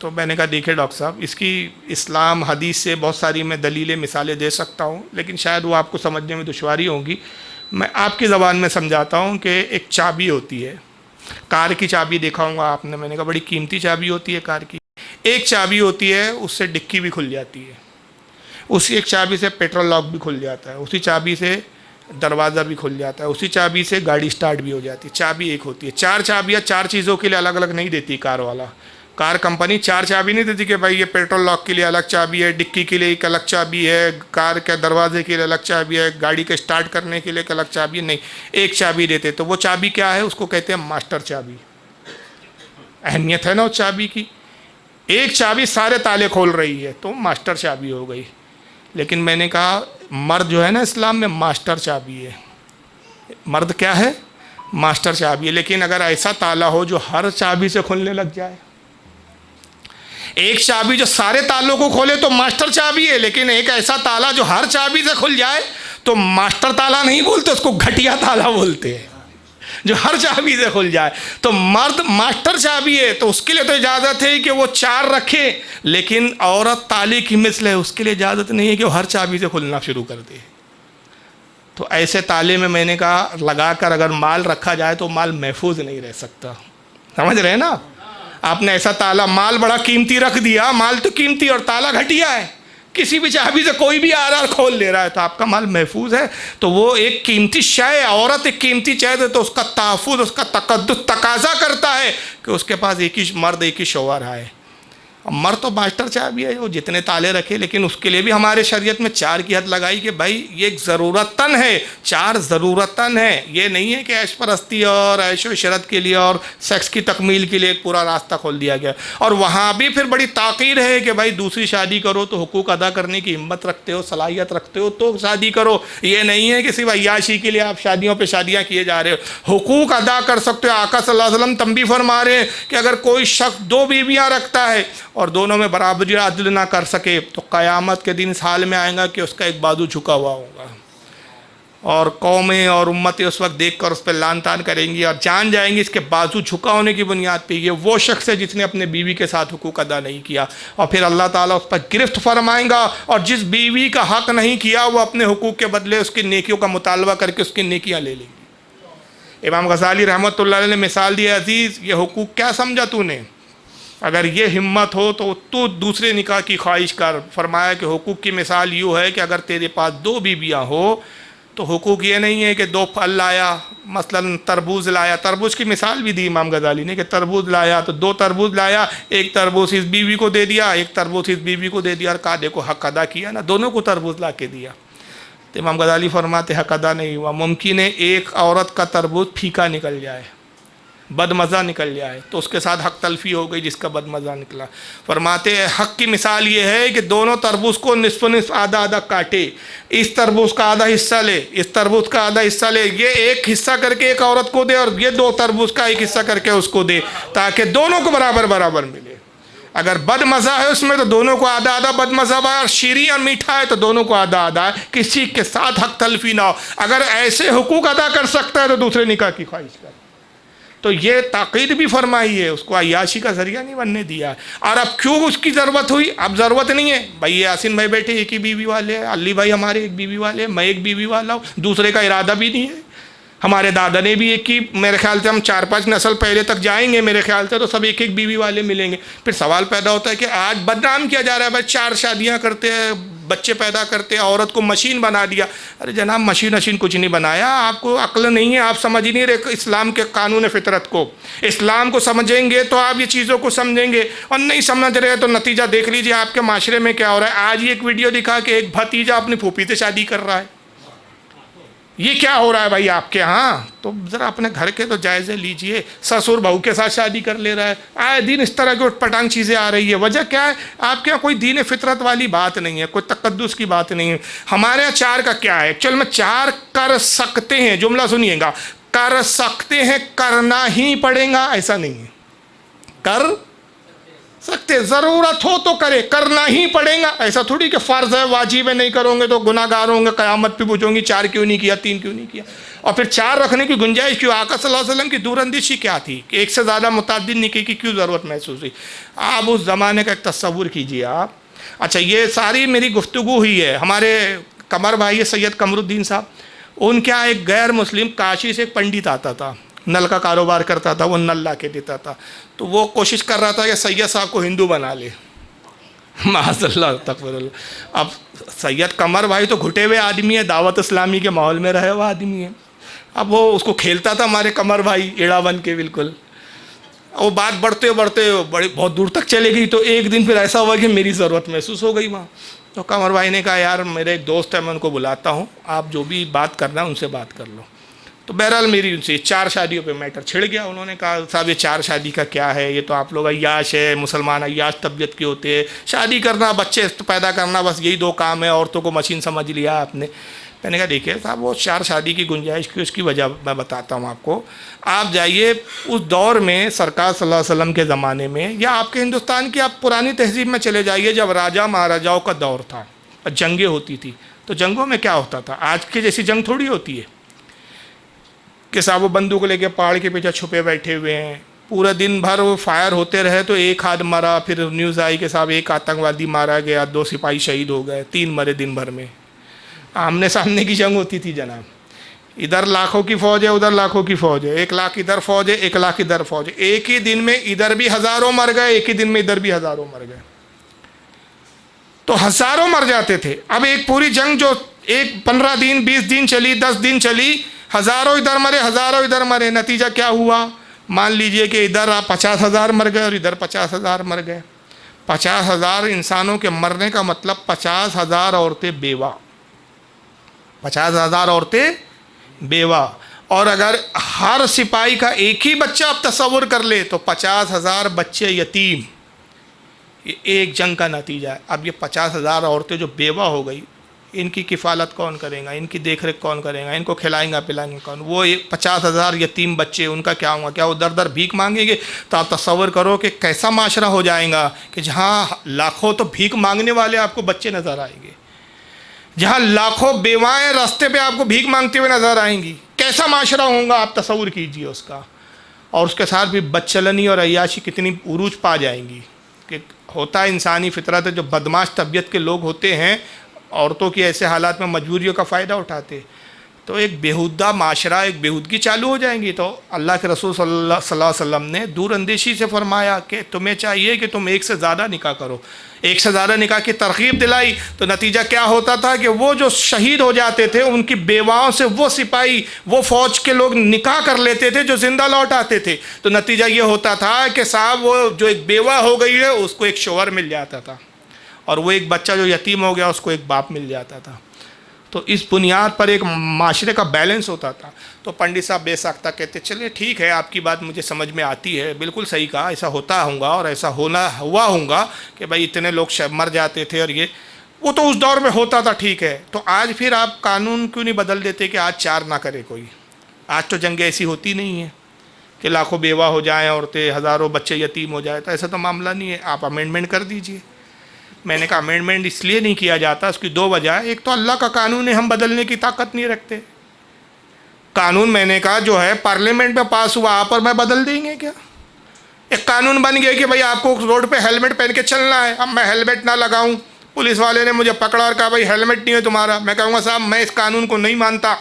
Speaker 1: تو میں نے کہا دیکھیں ڈاکٹر صاحب، اس کی اسلام حدیث سے بہت ساری میں دلیلیں مثالیں دے سکتا ہوں، لیکن شاید وہ آپ کو سمجھنے میں دشواری ہوگی. میں آپ کی زبان میں سمجھاتا ہوں کہ ایک چابی ہوتی ہے، کار کی چابی دیکھا ہوگا آپ نے، میں نے کہا بڑی قیمتی چابی ہوتی ہے کار کی. ایک چابی ہوتی ہے، اس سے ڈکی بھی کھل جاتی ہے، اسی ایک چابی سے پیٹرول لاک بھی کھل جاتا ہے، اسی چابی سے دروازہ بھی کھل جاتا ہے، اسی چابی سے گاڑی سٹارٹ بھی ہو جاتی ہے. چابی ایک ہوتی ہے. چار چابیاں چار چیزوں کے لیے الگ الگ نہیں دیتی کار والا. کار کمپنی چار چابی نہیں دیتی کہ بھائی یہ پیٹرول لاک کے لیے الگ چابی ہے، ڈکی کے لیے ایک الگ چابی ہے، کار کے دروازے کے لیے الگ چابی ہے، گاڑی کے سٹارٹ کرنے کے لیے ایک الگ چابی ہے. نہیں، ایک چابی دیتے. تو وہ چابی کیا ہے؟ اس کو کہتے ہیں ماسٹر چابی. اہمیت ہے نا اس چابی کی. ایک چابی سارے تالے کھول رہی ہے تو ماسٹر چابی ہو گئی. لیکن میں نے کہا مرد جو ہے نا اسلام میں ماسٹر چابی ہے. مرد کیا ہے؟ ماسٹر چابی ہے. لیکن اگر ایسا تالا ہو جو ہر چابی سے کھلنے لگ جائے، ایک چابی جو سارے تالوں کو کھولے تو ماسٹر چابی ہے، لیکن ایک ایسا تالا جو ہر چابی سے کھل جائے تو ماسٹر تالا نہیں بولتے، اس کو گھٹیا تالا بولتے ہیں، جو ہر چابی سے کھل جائے. تو مرد ماسٹر چابی ہے تو اس کے لیے تو اجازت ہے کہ وہ چار رکھے، لیکن عورت تالے کی مثل ہے، اس کے لیے اجازت نہیں ہے کہ وہ ہر چابی سے کھلنا شروع کر دے. تو ایسے تالے میں نے کہا لگا کر اگر مال رکھا جائے تو مال محفوظ نہیں رہ سکتا. سمجھ رہے ہیں نا؟ آپ نے ایسا تالا، مال بڑا قیمتی رکھ دیا، مال تو قیمتی اور تالا گھٹیا ہے، کسی بھی چابی سے کوئی بھی آ رہا کھول لے رہا ہے، تو آپ کا مال محفوظ ہے. تو وہ ایک قیمتی شے ہے، عورت ایک قیمتی چیز ہے، تو اس کا تحفظ، اس کا تقدس تقاضا کرتا ہے کہ اس کے پاس ایک ہی مرد، ایک ہی شوہر آئے. مرد تو ماسٹر چابی ہے، وہ جتنے تالے رکھے، لیکن اس کے لیے بھی ہمارے شریعت میں چار کی حد لگائی کہ بھائی یہ ایک ضرورتاً ہے، چار ضرورتاً ہے. یہ نہیں ہے کہ عیش پرستی اور عیش و عشرت کے لیے اور سیکس کی تکمیل کے لیے ایک پورا راستہ کھول دیا گیا. اور وہاں بھی پھر بڑی تاخیر ہے کہ بھائی دوسری شادی کرو تو حقوق ادا کرنے کی ہمت رکھتے ہو، صلاحیت رکھتے ہو تو شادی کرو. یہ نہیں ہے کہ صرف عیاشی کے لیے آپ شادیوں پہ شادیاں کیے جا رہے ہو، حقوق ادا کر سکتے ہو. آقا صلی اللہ علیہ وسلم تنبیہ فرما رہے ہیں کہ اگر کوئی شخص دو بیویاں رکھتا ہے اور دونوں میں برابری عدل نہ کر سکے تو قیامت کے دن اس حال میں آئے گا کہ اس کا ایک بازو جھکا ہوا ہوگا، اور قومیں اور امتیں اس وقت دیکھ کر اس پہ لعن طعن کریں گی اور جان جائیں گی اس کے بازو جھکا ہونے کی بنیاد پہ یہ وہ شخص ہے جس نے اپنے بیوی کے ساتھ حقوق ادا نہیں کیا. اور پھر اللہ تعالیٰ اس پر گرفت فرمائیں گا، اور جس بیوی کا حق نہیں کیا وہ اپنے حقوق کے بدلے اس کی نیکیوں کا مطالبہ کر کے اس کی نیکیاں لے لیں گی. امام غزالی رحمۃ اللہ علیہ نے مثال دی، عزیز یہ حقوق کیا سمجھا تو نے؟ اگر یہ ہمت ہو تو دوسرے نکاح کی خواہش کر. فرمایا کہ حقوق کی مثال یوں ہے کہ اگر تیرے پاس دو بیویاں ہو تو حقوق یہ نہیں ہے کہ دو پھل لایا، مثلا تربوز لایا، تربوز کی مثال بھی دی امام غزالی نے کہ تربوز لایا تو دو تربوز لایا، ایک تربوز اس بیوی کو دے دیا، ایک تربوز اس بیوی کو دے دیا، اور کہا دیکھو حق ادا کیا نا، دونوں کو تربوز لا کے دیا. تو امام غزالی فرماتے حق ادا نہیں ہوا. ممکن ہے ایک عورت کا تربوز پھیکا نکل جائے، بد مزہ نکل جائے، تو اس کے ساتھ حق تلفی ہو گئی جس کا بد مزہ نکلا. فرماتے ہیں حق کی مثال یہ ہے کہ دونوں تربوز کو نصف نصف آدھا آدھا کاٹے، اس تربوز کا آدھا حصہ لے، اس تربوز کا آدھا حصہ لے، یہ ایک حصہ کر کے ایک عورت کو دے اور یہ دو تربوز کا ایک حصہ کر کے اس کو دے، تاکہ دونوں کو برابر برابر ملے. اگر بد مزہ ہے اس میں تو دونوں کو آدھا آدھا بد مزہ ہے، اور شیریں اور میٹھا ہے تو دونوں کو آدھا آدھا ہے، کسی کے ساتھ حق تلفی نہ ہو. اگر ایسے حقوق ادا کر سکتا ہے تو دوسرے نکاح کی خواہش کر. تو یہ تاکید بھی فرمائی ہے، اس کو عیاشی کا ذریعہ نہیں بننے دیا. اور اب کیوں اس کی ضرورت ہوئی؟ اب ضرورت نہیں ہے. بھائی یاسین بھائی بیٹھے ایک ہی بیوی والے ہیں، علی بھائی ہمارے ایک بیوی والے ہیں، میں ایک بیوی والا ہوں، دوسرے کا ارادہ بھی نہیں ہے. ہمارے دادا نے بھی ایک ہی، میرے خیال سے ہم 4-5 نسل پہلے تک جائیں گے میرے خیال سے تو سب ایک ایک بیوی والے ملیں گے. پھر سوال پیدا ہوتا ہے کہ آج بدنام کیا جا رہا ہے، بھائی 4 شادیاں کرتے ہیں، بچے پیدا کرتے ہیں، عورت کو مشین بنا دیا. ارے جناب مشین کچھ نہیں بنایا، آپ کو عقل نہیں ہے، آپ سمجھ ہی نہیں رہے اسلام کے قانون فطرت کو. اسلام کو سمجھیں گے تو آپ یہ چیزوں کو سمجھیں گے، اور نہیں سمجھ رہے تو نتیجہ دیکھ لیجئے آپ کے معاشرے میں کیا ہو رہا ہے. آج ہی ایک ویڈیو دکھا کہ ایک بھتیجا اپنی پھوپھی سے شادی کر رہا ہے. یہ کیا ہو رہا ہے بھائی آپ کے ہاں؟ تو ذرا اپنے گھر کے تو جائزے لیجئے. سسر بہو کے ساتھ شادی کر لے رہا ہے، آئے دن اس طرح کی اٹھ پٹانگ چیزیں آ رہی ہے. وجہ کیا ہے؟ آپ کے یہاں کوئی دین فطرت والی بات نہیں ہے، کوئی تقدس کی بات نہیں ہے. ہمارے یہاں 4 کا کیا ہے؟ ایکچوئل میں 4 کر سکتے ہیں، جملہ سنیے گا، کر سکتے ہیں، کرنا ہی پڑے گا ایسا نہیں ہے. کر سکتے, ضرورت ہو تو کرے, کرنا ہی پڑے گا. ایسا تھوڑی کہ فرض ہے, واجب ہے, نہیں کرو گے تو گناہ گار ہوں گے, قیامت پہ پوچھوں گی 4 کیوں نہیں کیا, 3 کیوں نہیں کیا. اور پھر 4 رکھنے کی گنجائش کیوں؟ آقا صلی اللہ علیہ وسلم کی دور اندیشی کیا تھی کہ ایک سے زیادہ متعدد نکاح کی کیوں ضرورت محسوس ہوئی؟ آپ اس زمانے کا ایک تصور کیجئے آپ. اچھا, یہ ساری میری گفتگو ہوئی ہے. ہمارے قمر بھائی سید قمر الدین صاحب, ان کیا ایک غیر مسلم کاشی سے ایک پنڈت آتا تھا, نل کا کاروبار کرتا تھا, وہ نل لا کے دیتا تھا. تو وہ کوشش کر رہا تھا کہ سید صاحب کو ہندو بنا لے. معاذ اللہ تکبر اللہ. اب سید قمر بھائی تو گھٹے ہوئے آدمی ہے, دعوت اسلامی کے ماحول میں رہے ہوا آدمی ہے. اب وہ اس کو کھیلتا تھا ہمارے قمر بھائی ایڑا بن کے بالکل. وہ بات بڑھتے بہت دور تک چلے گئی. تو ایک دن پھر ایسا ہوا کہ میری ضرورت محسوس ہو گئی وہاں. تو قمر بھائی نے کہا یار میرے ایک دوست ہے, میں ان کو بلاتا ہوں, آپ جو بھی بات کرنا ہے ان سے بات کر لو. تو بہرحال میری ان سے 4 شادیوں پہ میٹر چھڑ گیا. انہوں نے کہا صاحب یہ 4 شادی کا کیا ہے, یہ تو آپ لوگ عیاش ہے, مسلمان عیاش طبیعت کے ہوتے ہیں, شادی کرنا بچے پیدا کرنا بس یہی 2 کام ہے, عورتوں کو مشین سمجھ لیا آپ نے. میں نے کہا دیکھیے صاحب وہ 4 شادی کی گنجائش کی, اس کی وجہ میں بتاتا ہوں آپ کو. آپ جائیے اس دور میں سرکار صلی اللہ علیہ وسلم کے زمانے میں, یا آپ کے ہندوستان کی آپ پرانی تہذیب میں چلے جائیے, جب راجا مہاراجاؤں کا دور تھا, جنگیں ہوتی تھی. تو جنگوں میں کیا ہوتا تھا, آج کی جیسی جنگ تھوڑی ہوتی ہے کہ صاحب وہ بندوق لے کے پہاڑ کے پیچھے چھپے بیٹھے ہوئے ہیں, پورا دن بھر وہ فائر ہوتے رہے تو ایک آدھ مرا, پھر نیوز آئی کہ صاحب 1 آتنکوادی مارا گیا, 2 سپاہی شہید ہو گئے, 3 مرے دن بھر میں. آمنے سامنے کی جنگ ہوتی تھی جناب. ادھر لاکھوں کی فوج ہے, ادھر لاکھوں کی فوج ہے, 1 لاکھ ادھر فوج ہے, 1 لاکھ ادھر فوج ہے. ایک ہی دن میں ادھر بھی ہزاروں مر گئے, ایک ہی دن میں ادھر بھی ہزاروں مر گئے. تو ہزاروں مر جاتے تھے. اب ایک پوری جنگ جو 15 دن 20 دن چلی, 10 دن چلی, ہزاروں ادھر مرے, ہزاروں ادھر مرے. نتیجہ کیا ہوا؟ مان لیجئے کہ ادھر 50,000 مر گئے اور ادھر 50,000 مر گئے. 50,000 انسانوں کے مرنے کا مطلب 50,000 عورتیں بیوہ, 50,000 عورتیں بیوہ. اور اگر ہر سپاہی کا ایک ہی بچہ آپ تصور کر لے تو 50,000 بچے یتیم. یہ ایک جنگ کا نتیجہ ہے. اب یہ 50,000 عورتیں جو بیوہ ہو گئی, ان کی کفالت کون کرے گا, ان کی دیکھ ریکھ کون کرے گا, ان کو کھلائیں گا پلائیں گے کون؟ وہ 50,000 یتیم بچے, ان کا کیا ہوگا؟ کیا وہ در در بھیک مانگیں گے؟ تو آپ تصور کرو کہ کیسا معاشرہ ہو جائے گا کہ جہاں لاکھوں تو بھیک مانگنے والے آپ کو بچے نظر آئیں گے, جہاں لاکھوں بیوائیں راستے پہ آپ کو بھیک مانگتے ہوئے نظر آئیں گی. کیسا معاشرہ ہوگا آپ تصور کیجئے اس کا. اور اس کے ساتھ بھی بدچلنی اور عیاشی کتنی عروج پا جائیں گی. کہ ہوتا ہے انسانی فطرت ہے, جو بدماش طبیعت کے لوگ ہوتے ہیں عورتوں کی ایسے حالات میں مجبوریوں کا فائدہ اٹھاتے, تو ایک بیہودہ معاشرہ, ایک بیہودگی چالو ہو جائیں گی. تو اللہ کے رسول صلی اللہ علیہ وسلم نے دور اندیشی سے فرمایا کہ تمہیں چاہیے کہ تم 1 سے زیادہ نکاح کرو. 1 سے زیادہ نکاح کی ترغیب دلائی. تو نتیجہ کیا ہوتا تھا کہ وہ جو شہید ہو جاتے تھے ان کی بیواؤں سے وہ سپاہی, وہ فوج کے لوگ نکاح کر لیتے تھے جو زندہ لوٹ آتے تھے. تو نتیجہ یہ ہوتا تھا کہ صاحب وہ جو ایک بیوہ ہو گئی ہے اس کو ایک شوہر مل جاتا تھا, اور وہ ایک بچہ جو یتیم ہو گیا اس کو ایک باپ مل جاتا تھا. تو اس بنیاد پر ایک معاشرے کا بیلنس ہوتا تھا. تو پنڈت صاحب بے ساختہ کہتے چلے ٹھیک ہے, آپ کی بات مجھے سمجھ میں آتی ہے, بالکل صحیح کہا, ایسا ہوتا ہوں گا اور ایسا ہوا ہوں گا کہ بھائی اتنے لوگ مر جاتے تھے, اور یہ وہ تو اس دور میں ہوتا تھا, ٹھیک ہے. تو آج پھر آپ قانون کیوں نہیں بدل دیتے کہ آج 4 نہ کرے کوئی؟ آج تو جنگیں ایسی ہوتی نہیں ہیں کہ لاکھوں بیوہ ہو جائیں عورتیں, ہزاروں بچے یتیم ہو جائیں. تو ایسا تو معاملہ نہیں ہے, آپ امینڈمنٹ کر دیجئے. میں نے کہا امینڈمنٹ اس لیے نہیں کیا جاتا, اس کی 2 وجہ ہے. ایک تو اللہ کا قانون ہے, ہم بدلنے کی طاقت نہیں رکھتے. قانون میں نے کہا جو ہے پارلیمنٹ میں پاس ہوا, آپ اور میں بدل دیں گے کیا؟ ایک قانون بن گیا کہ بھائی آپ کو روڈ پہ ہیلمٹ پہن کے چلنا ہے. اب میں ہیلمٹ نہ لگاؤں, پولیس والے نے مجھے پکڑا اور کہا بھائی ہیلمٹ نہیں ہے تمہارا. میں کہوں گا صاحب میں اس قانون کو نہیں مانتا,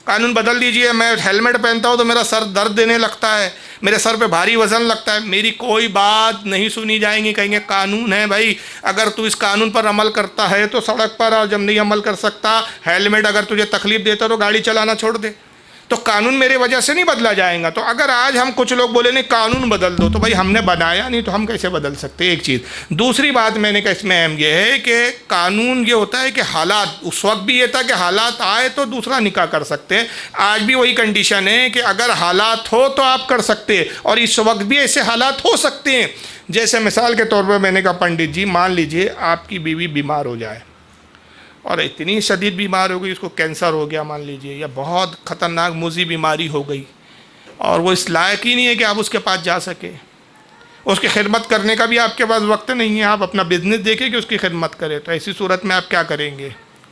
Speaker 1: قانون بدل دیجئے. میں ہیلمٹ پہنتا ہوں تو میرا سر درد دینے لگتا ہے, میرے سر پہ بھاری وزن لگتا ہے, میری کوئی بات نہیں سنی جائیں گی. کہیں گے قانون ہے بھائی, اگر تو اس قانون پر عمل کرتا ہے تو سڑک پر, اور جب نہیں عمل کر سکتا, ہیلمٹ اگر تجھے تکلیف دیتا تو گاڑی چلانا چھوڑ دے. تو قانون میرے وجہ سے نہیں بدلا جائے گا. تو اگر آج ہم کچھ لوگ بولے نہیں قانون بدل دو, تو بھائی ہم نے بنایا نہیں تو ہم کیسے بدل سکتے؟ ایک چیز. دوسری بات میں نے کہا اس میں اہم یہ ہے کہ قانون یہ ہوتا ہے کہ حالات, اس وقت بھی یہ تھا کہ حالات آئے تو دوسرا نکاح کر سکتے, آج بھی وہی کنڈیشن ہے کہ اگر حالات ہو تو آپ کر سکتے, اور اس وقت بھی ایسے حالات ہو سکتے ہیں. جیسے مثال کے طور پر میں نے کہا پنڈت جی مان لیجئے آپ کی بیوی بیمار ہو جائے, اور اتنی شدید بیمار ہو گئی, اس کو کینسر ہو گیا مان لیجئے, یا بہت خطرناک موذی بیماری ہو گئی, اور وہ اس لائق ہی نہیں ہے کہ آپ اس کے پاس جا سکے. اس کی خدمت کرنے کا بھی آپ کے پاس وقت نہیں ہے، آپ اپنا بزنس دیکھیں کہ اس کی خدمت کرے، تو ایسی صورت میں آپ کیا کریں گے؟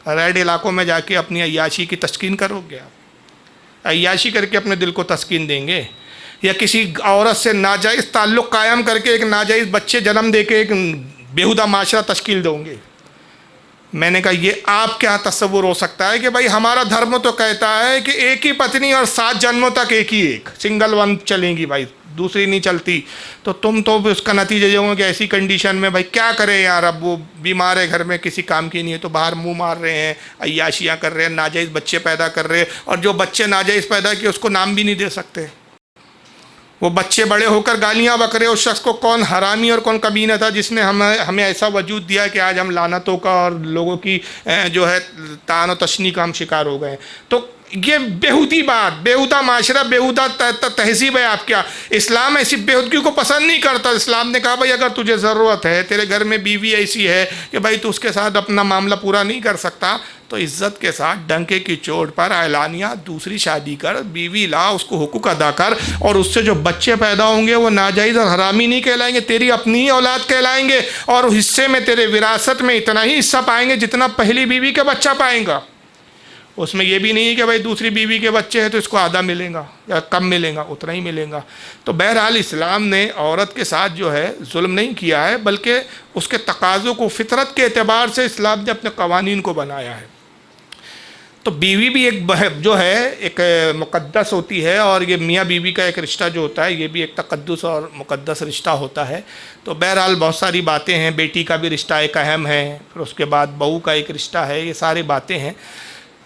Speaker 1: ریڈ علاقوں میں جا کے اپنی عیاشی کی تسکین کرو گے؟ آپ عیاشی کر کے اپنے دل کو تسکین دیں گے؟ یا کسی عورت سے ناجائز تعلق قائم کر کے ایک ناجائز بچے جنم دے کے ایک بیہودہ معاشرہ تشکیل دوں گے؟ میں نے کہا یہ آپ کیا تصور ہو سکتا ہے کہ بھائی ہمارا دھرم تو کہتا ہے کہ ایک ہی پتنی اور 7 جنموں تک ایک ہی ایک سنگل ون چلیں گی بھائی، دوسری نہیں چلتی، تو تم تو اس کا نتیجہ یہ ہوگا کہ ایسی کنڈیشن میں بھائی کیا کریں یار، اب وہ بیمار ہے گھر میں کسی کام کی نہیں ہے تو باہر منہ مار رہے ہیں، عیاشیاں کر رہے ہیں، ناجائز بچے پیدا کر رہے ہیں، اور جو بچے ناجائز پیدا کیے اس کو نام بھی نہیں دے سکتے۔ وہ بچے بڑے ہو کر گالیاں بک رہے، اس شخص کو کون حرامی اور کون کمینہ تھا جس نے ہمیں ایسا وجود دیا کہ آج ہم لعنتوں کا اور لوگوں کی جو ہے طعن و تشنیع کا ہم شکار ہو گئے۔ تو یہ بیہودی بات، بیہودہ معاشرہ، بیہودہ تہذیب ہے آپ کیا؟ اسلام ایسی بیہودگی کو پسند نہیں کرتا۔ اسلام نے کہا بھائی اگر تجھے ضرورت ہے، تیرے گھر میں بیوی ایسی ہے کہ بھائی تو اس کے ساتھ اپنا معاملہ پورا نہیں کر سکتا، تو عزت کے ساتھ ڈنکے کی چوٹ پر اعلانیہ دوسری شادی کر، بیوی لا، اس کو حقوق ادا کر، اور اس سے جو بچے پیدا ہوں گے وہ ناجائز اور حرامی نہیں کہلائیں گے، تیری اپنی ہی اولاد کہلائیں گے، اور حصے میں تیرے وراثت میں اتنا ہی حصہ پائیں گے جتنا پہلی بیوی کا بچہ پائیں گا۔ اس میں یہ بھی نہیں ہے کہ بھائی دوسری بیوی کے بچے ہیں تو اس کو آدھا ملے گا یا کم ملے گا، اتنا ہی ملے گا۔ تو بہرحال اسلام نے عورت کے ساتھ جو ہے ظلم نہیں کیا ہے، بلکہ اس کے تقاضوں کو فطرت کے اعتبار سے اسلام نے اپنے قوانین کو بنایا ہے۔ تو بیوی بھی ایک جو ہے ایک مقدس ہوتی ہے، اور یہ میاں بیوی کا ایک رشتہ جو ہوتا ہے یہ بھی ایک تقدس اور مقدس رشتہ ہوتا ہے۔ تو بہرحال بہت ساری باتیں ہیں، بیٹی کا بھی رشتہ ایک اہم ہے، پھر اس کے بعد بہو کا ایک رشتہ ہے، یہ ساری باتیں ہیں،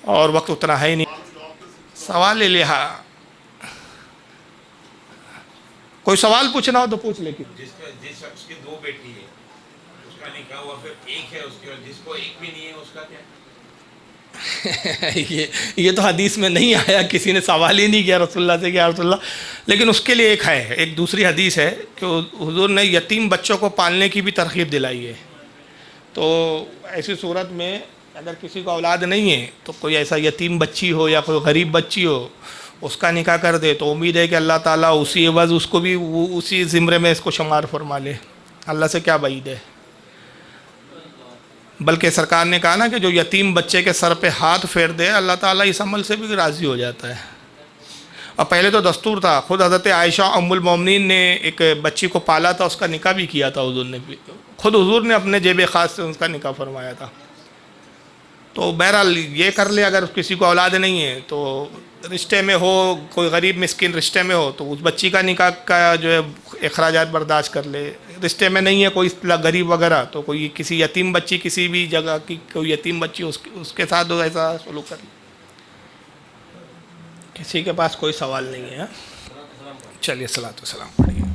Speaker 1: اور وقت اتنا ہے نہیں۔ سوال لے لیا، کوئی سوال پوچھنا ہو تو پوچھ لے۔
Speaker 2: جس شخص کی 2 بیٹی ہے اس کا نکاح ہوا، پھر ایک ہے اس کے، اور جس کو ایک بھی نہیں ہے اس کا کیا؟
Speaker 1: یہ تو حدیث میں نہیں آیا، کسی نے سوال ہی نہیں کیا رسول اللہ سے کہ یا رسول اللہ، لیکن اس کے لیے ایک دوسری حدیث ہے کہ حضور نے یتیم بچوں کو پالنے کی بھی ترغیب دلائی ہے۔ تو ایسی صورت میں اگر کسی کو اولاد نہیں ہے تو کوئی ایسا یتیم بچی ہو یا کوئی غریب بچی ہو، اس کا نکاح کر دے تو امید ہے کہ اللہ تعالیٰ اسی عوض اس کو بھی اسی زمرے میں اس کو شمار فرما لے۔ اللہ سے کیا بعید ہے؟ بلکہ سرکار نے کہا نا کہ جو یتیم بچے کے سر پہ ہاتھ پھیر دے اللہ تعالیٰ اس عمل سے بھی راضی ہو جاتا ہے۔ اور پہلے تو دستور تھا، خود حضرت عائشہ ام المومنین نے ایک بچی کو پالا تھا، اس کا نکاح بھی کیا تھا حضور نے، خود حضور نے اپنے جیب خاص سے اس کا نکاح فرمایا تھا۔ تو بہرحال یہ کر لے، اگر کسی کو اولاد نہیں ہے تو رشتے میں ہو، کوئی غریب مسکین رشتے میں ہو تو اس بچی کا نکاح کا جو ہے اخراجات برداشت کر لے۔ رشتے میں نہیں ہے کوئی غریب وغیرہ تو کوئی کسی یتیم بچی، کسی بھی جگہ کی کوئی یتیم بچی اس کے ساتھ ایسا سلوک کر لے۔ کسی کے پاس کوئی سوال نہیں ہے؟ چلیے صلاۃ و سلام پڑھیے۔